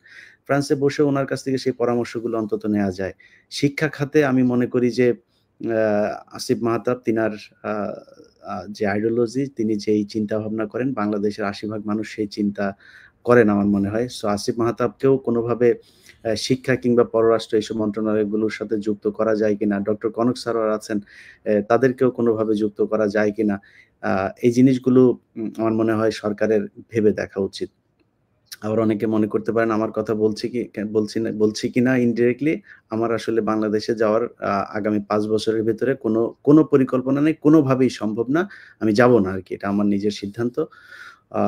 ফ্রান্সে বসেও উনার কাছ থেকে সেই পরামর্শগুলো অন্তত নেয়া যায়। শিক্ষা খাতে আমি মনে করি যে আ আসিফ মাহতাব তিনার আ আ যে আইডিওলজি তিনি যেই চিন্তাভাবনা করেন বাংলাদেশের ৮০ ভাগ মানুষ সেই চিন্তা করেন আমার মনে হয়। সো আসিফ মাহতাবকেও কোনোভাবে শিক্ষা কিংবা পররাষ্ট্র এইসব মন্ত্রণালয়গুলোর সাথে যুক্ত করা যায় কিনা? ডক্টর কনক সারোয়ার আছেন, তাদেরকেও কোনোভাবে যুক্ত করা যায় কিনা? আ এই জিনিসগুলো আমার মনে হয় সরকারের ভেবে দেখা উচিত। আবার অনেকে মনে করতে পারেন আমার কথা বলছি কিনা ইনডিরেক্টলি আমার আসলে বাংলাদেশে যাওয়ার আগামী ৫ বছরের ভেতরে কোনো পরিকল্পনা নেই। কোনোভাবেই সম্ভব না। আমি যাব না আরকি। এটা আমার নিজের সিদ্ধান্ত। আ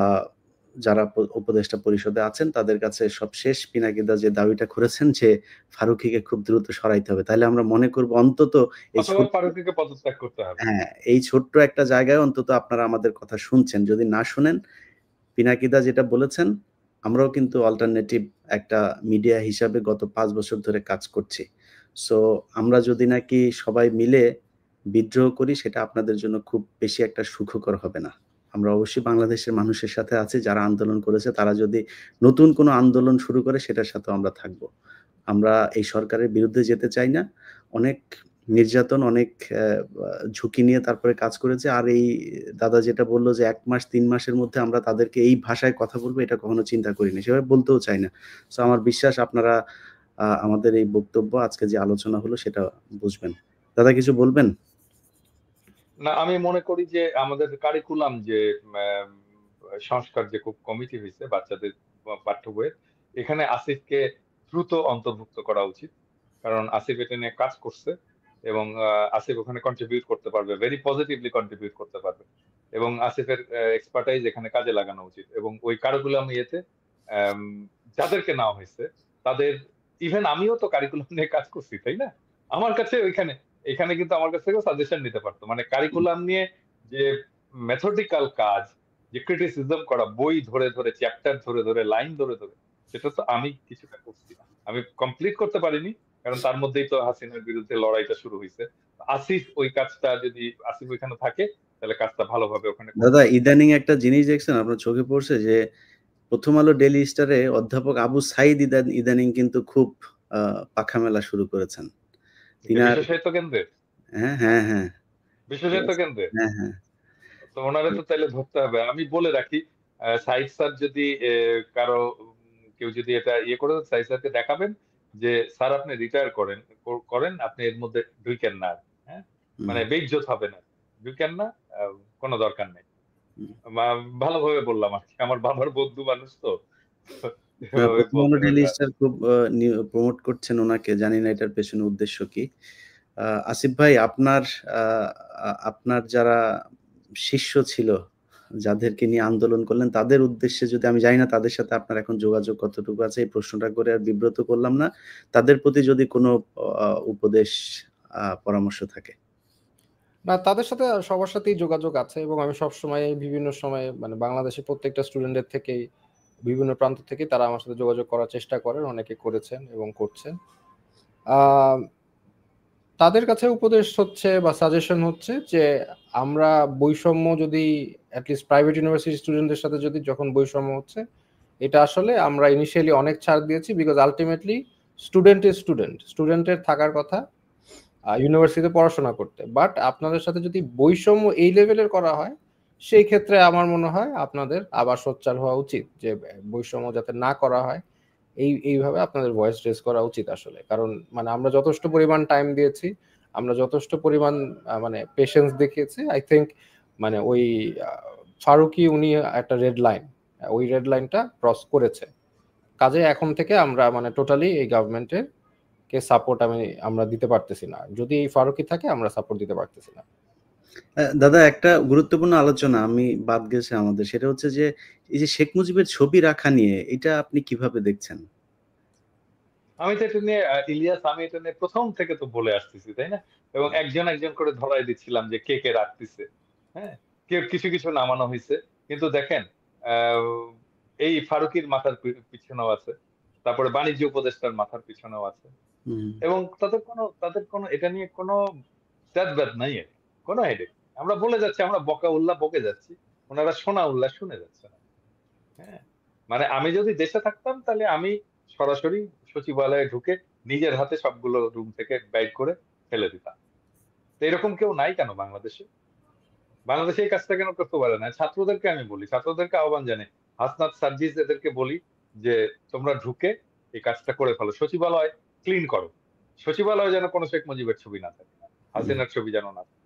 যারা উপদেষ্টা পরিষদে আছেন তাদের কাছে সবশেষ পিনাকিদা যে দাবিটা করেছেন যে ফারুকীকে খুব দ্রুত সরাইতে হবে। তাইলে আমরা মনে করব অন্তত এই অথবা ছোট্ট ফারুকীকে পদত্যাগ করতে হবে। হ্যাঁ, এই ছোট্ট একটা জায়গায় অন্তত আপনারা আমাদের কথা শুনছেন। যদি না শুনেন পিনাকিদা যেটা বলেছেন, আমরাও কিন্তু অল্টারনেটিভ একটা মিডিয়া হিসাবে গত ৫ বছর ধরে কাজ করছি। সো আমরা যদি নাকি সবাই মিলে বিদ্রোহ করি সেটা আপনাদের জন্য খুব বেশি একটা সুখকর হবে না। আমরা অবশ্যই বাংলাদেশের মানুষের সাথে আছি যারা আন্দোলন করেছে তারা যদি নতুন কোনো আন্দোলন শুরু করে সেটার সাথেও আমরা থাকব। আমরা এই সরকারের বিরুদ্ধে যেতে চাই না। অনেক নির্যাতন, অনেক অ্যা আ ঝুঁকি নিয়ে তারপরে কাজ করেছে। আর এই দাদা যেটা বলল যে ১ মাস ৩ মাসের মধ্যে আমরা তাদেরকে এই ভাষায় কথা বলব এটা কখনো চিন্তা করিনি। সেভাবে বলতেও চাই না। সো আমার বিশ্বাস আপনারা আমাদের এই বক্তব্য আজকে যে আলোচনা হলো সেটা বুঝবেন। দাদা কিছু বলবেন? না, আমি মনে করি যে আমাদের কারিকুলাম যে আম সংস্কার যে কমিটি হইছে বাচ্চাদের পাঠ্য বইয়ের, এখানে আসিফকে দ্রুত অন্তর্ভুক্ত করা উচিত। কারণ আসিফ এটা নিয়ে কাজ করছে এবং আসিফ ওখানে কন্ট্রিবিউট করতে পারবে, ভেরি পজিটিভলি কন্ট্রিবিউট করতে পারবে। এবং আসিফের এক্সপার্টাইজ এখানে কাজে লাগানো উচিত। এবং ওই কারিকুলাম ইয়েতে আম যাদেরকে নেওয়া হয়েছে তাদের, ইভেন আমিও তো কারিকুলাম নিয়ে কাজ করছি, তাই না? আমার কাছে এখানে কিন্তু আমার কাছ থেকেও সাজেশন নিতে পারতো। মানে কারিকুলাম নিয়ে যে মেথডিক্যাল কাজ, যে ক্রিটিসিজম করা, বই ধরে ধরে, চ্যাপ্টার ধরে ধরে, লাইন ধরে ধরে, সেটা তো আমি কিছুটা করছি না। আমি কমপ্লিট করতে পারিনি, কারণ তার মধ্যেই তো হাসিনার বিরুদ্ধে লড়াইটা শুরু হয়েছে। আসিফ ওই কাজটা, যদি আসিফ ওইখানে থাকে তাহলে কাজটা ভালোভাবে ওখানে দাদা করতে পারবে। ইদানিং একটা জিনিস দেখছেন, আপনার চোখে পড়ছে যে প্রথম আলো ডেইলি স্টারে অধ্যাপক আবু সাঈদ ইদানিং কিন্তু খুব পাখা মেলা শুরু করেছেন। যে তিনি আর বিশ্ব সাহিত্য কেন্দ্রের, হ্যাঁ, হ্যাঁ, হ্যাঁ। বিশ্ব সাহিত্য কেন্দ্রের, হ্যাঁ, হ্যাঁ। তো ওনারে তো তাইলে ধরতে হবে। আমি বলে রাখি, সাইদ স্যার যদি কারো কেউ যদি এটা ইয়ে করে, সাইদ স্যারকে দেখাবেন যে স্যার আপনি রিটায়ার করেন, আপনি এর মধ্যে ঢুকেন না আর। হ্যাঁ, হুম, মানে বেইজ্জত হবেন আর, ঢুকেন না, কোনো দরকার নেই। হুম। ভালোভাবে বললাম আর কি, আমার বাবার বন্ধু মানুষ তো, না, এভাবে প্রথম আলো বলতে ডেইলি পারবে আর। স্টার খুব প্রমোট করছেন উনাকে। জানি না এটার পেছনে উদ্দেশ্য কি? আসিফ ভাই আপনার যারা শিষ্য ছিল, যাদেরকে নিয়ে আন্দোলন করলেন তাদের উদ্দেশ্যে, যদি আমি জানি না তাদের সাথে আপনার এখন যোগাযোগ কতটুকু আছে, এই প্রশ্নটা করে আর বিব্রত করলাম না। তাদের প্রতি যদি কোনো উপদেশ পরামর্শ থাকে। না, তাদের সাথে সবার সাথেই যোগাযোগ আছে এবং আমি সবসময় বিভিন্ন সময়ে মানে বাংলাদেশের প্রত্যেকটা স্টুডেন্টের থেকেই বিভিন্ন প্রান্ত থেকে তারা আমার সাথে যোগাযোগ করার চেষ্টা করেন, অনেকে করেছেন এবং করছেন। আহ, তাদের কাছে উপদেশ হচ্ছে বা সাজেশন হচ্ছে যে আমরা বৈষম্য যদি অ্যাটলিস্ট প্রাইভেট ইউনিভার্সিটি স্টুডেন্টদের সাথে যদি যখন বৈষম্য হচ্ছে, এটা আসলে আমরা ইনিশিয়ালি অনেক ছাড় দিয়েছি, বিকজ আলটিমেটলি স্টুডেন্টের থাকার কথা ইউনিভার্সিটিতে পড়াশোনা করতে, বাট আপনাদের সাথে যদি বৈষম্য এই লেভেলের করা হয়, সেই ক্ষেত্রে আমার মনে হয় আপনাদের আবার সোচ্চার হওয়া উচিত যে বৈষম্য যাতে না করা হয়। এইভাবে আপনাদের ভয়েস রেজ করা উচিত আসলে, কারণ মানে আমরা যথেষ্ট পরিমাণ টাইম দিয়েছি, আমরা যথেষ্ট পরিমাণ মানে পেশেন্স দেখিয়েছি। আই থিঙ্ক মানে ওই ফারুকি উনি একটা রেড লাইন, ওই রেড লাইনটা ক্রস করেছে। কাজে এখন থেকে আমরা মানে টোটালি এই গভর্নমেন্টের কে সাপোর্ট আমরা দিতে পারতেছি না। যদি এই ফারুকি থাকে আমরা সাপোর্ট দিতে পারতেছি না। দাদা একটা গুরুত্বপূর্ণ আলোচনা আমি বাদ গেছে আমাদের, সেটা হচ্ছে যে এই যে শেখ মুজিবের ছবি রাখা নিয়ে এটা আপনি কিভাবে দেখছেন? আমি তো এটা নিয়ে ইলিয়াস, আমি এটা নিয়ে প্রথম থেকে তো বলে আসতেছি, তাই না? এবং একজন একজন করে ধরাই দিচ্ছিলাম যে কে কে রাখতেছে। হ্যাঁ, কেউ কিছু কিছু নামানো হয়েছে, কিন্তু দেখেন আহ, এই ফারুকির মাথার পিছনেও আছে, তারপরে বাণিজ্য উপদেষ্টার মাথার পিছনেও আছে। হুম। এবং তাদের কোনো এটা নিয়ে কোনো ব্যাদ নাই আর কি, কোনো হেডেক। আমরা বলে যাচ্ছি, আমরা বকা উল্লাহ বকে যাচ্ছি, ওনারা শোনা উল্লাহ শুনে যাচ্ছে না। হ্যাঁ, মানে আমি যদি দেশে থাকতাম তাহলে আমি সরাসরি সচিবালয়ে ঢুকে নিজের হাতে সবগুলো রুম থেকে বাইর করে ফেলে দিতাম। তো এরকম কেউ নাই কেন বাংলাদেশে? বাংলাদেশে এই কাজটা কেন করতে পারে না? ছাত্রদেরকে আমি বলি, ছাত্রদেরকে আহ্বান জানাই, হাসনাত সার্জিস এদেরকে বলি যে তোমরা ঢুকে এই কাজটা করে ফেলো, সচিবালয় ক্লিন করো, সচিবালয়ে যেন কোনো শেখ মুজিবের ছবি না থাকে, হুম। হাসিনার ছবি যেন না থাকে।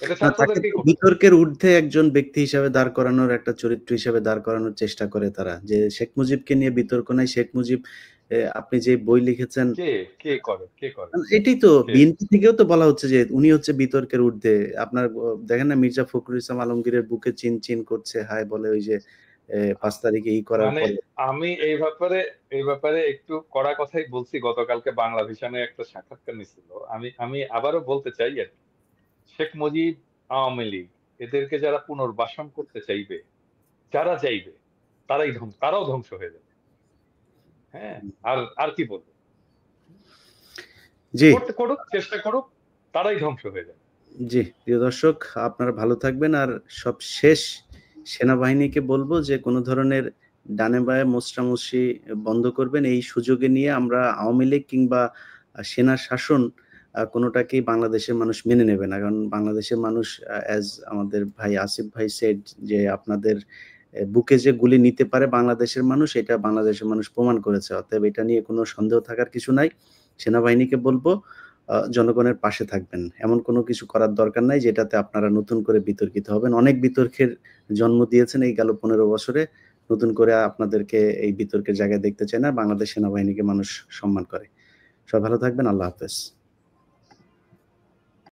এটা না, তাকে ছাত্রদেরকেই তো করতে হবে। বিতর্কের ঊর্ধ্বে একজন ব্যক্তি হিসাবে দাঁড় করানোর, একটা চরিত্র হিসেবে দাঁড় করানোর চেষ্টা করে তারা। যে শেখ মুজিবকে নিয়ে বিতর্ক নাই। শেখ মুজিব, আপনি যে বই লিখেছেন, কে কে করে কে করে এটাই তো কে? বিএনপি থেকেও তো বলা হচ্ছে যে উনি হচ্ছে বিতর্কের ঊর্ধ্বে। আপনার দেখেন না, মির্জা ফখরুল ইসলাম আলমগীরের বুকে চিন, চিন করছে, হায় বলে ওই যে ৫ তারিখে করার মানে পরে। আমি এই ব্যাপারে একটু কড়া কথাই বলছি। গতকালকে বাংলা ভিশনে একটা সাক্ষাৎকার নিছিল। আমি আমি আবারও বলতে চাই আর কি, শেখ মুজিব, আওয়ামী লীগ, এদেরকে যারা পুনর্বাসন করতে চাইবে, যারা চাইবে, তারাও ধ্বংস হয়ে যাবে। হ্যাঁ, আর আর কি বলবো? জি, করতে করুক, চেষ্টা করুক, তারাই ধ্বংস হয়ে যাবে। জি, প্রিয় দর্শক, আপনারা ভালো থাকবেন। আর সবশেষ সেনাবাহিনীকে বলব যে কোন ধরনের ডানে বাঁয়ে মোচড়ামুচড়ি বন্ধ করবেন। এই সুযোগে নিয়ে আমরা আওয়ামী লীগ কিংবা সেনা শাসন কোনটাকেই বাংলাদেশের মানুষ মেনে নেবে না। কারণ বাংলাদেশের মানুষ, অ্যাজ আমাদের ভাই আসিফ ভাই সেড, যে আপনাদের বুকে যে গুলি নিতে পারে বাংলাদেশের মানুষ, এটা বাংলাদেশের মানুষ প্রমাণ করেছে। অতএব এটা নিয়ে কোনো সন্দেহ থাকার কিছু নাই। সেনাবাহিনীকে বলব জনগণের পাশে থাকবেন। এমন কোনো কিছু করার দরকার নাই যেটাতে আপনারা নতুন করে বিতর্কিত হবেন। অনেক বিতর্কের জন্ম দিয়েছেন এই গেল ১৫ বছরে। নতুন করে আপনাদেরকে এই বিতর্কের জায়গায় দেখতে চাই না। বাংলাদেশ সেনাবাহিনীকে মানুষ সম্মান করে। সবাই ভালো থাকবেন। আল্লাহ হাফেজ।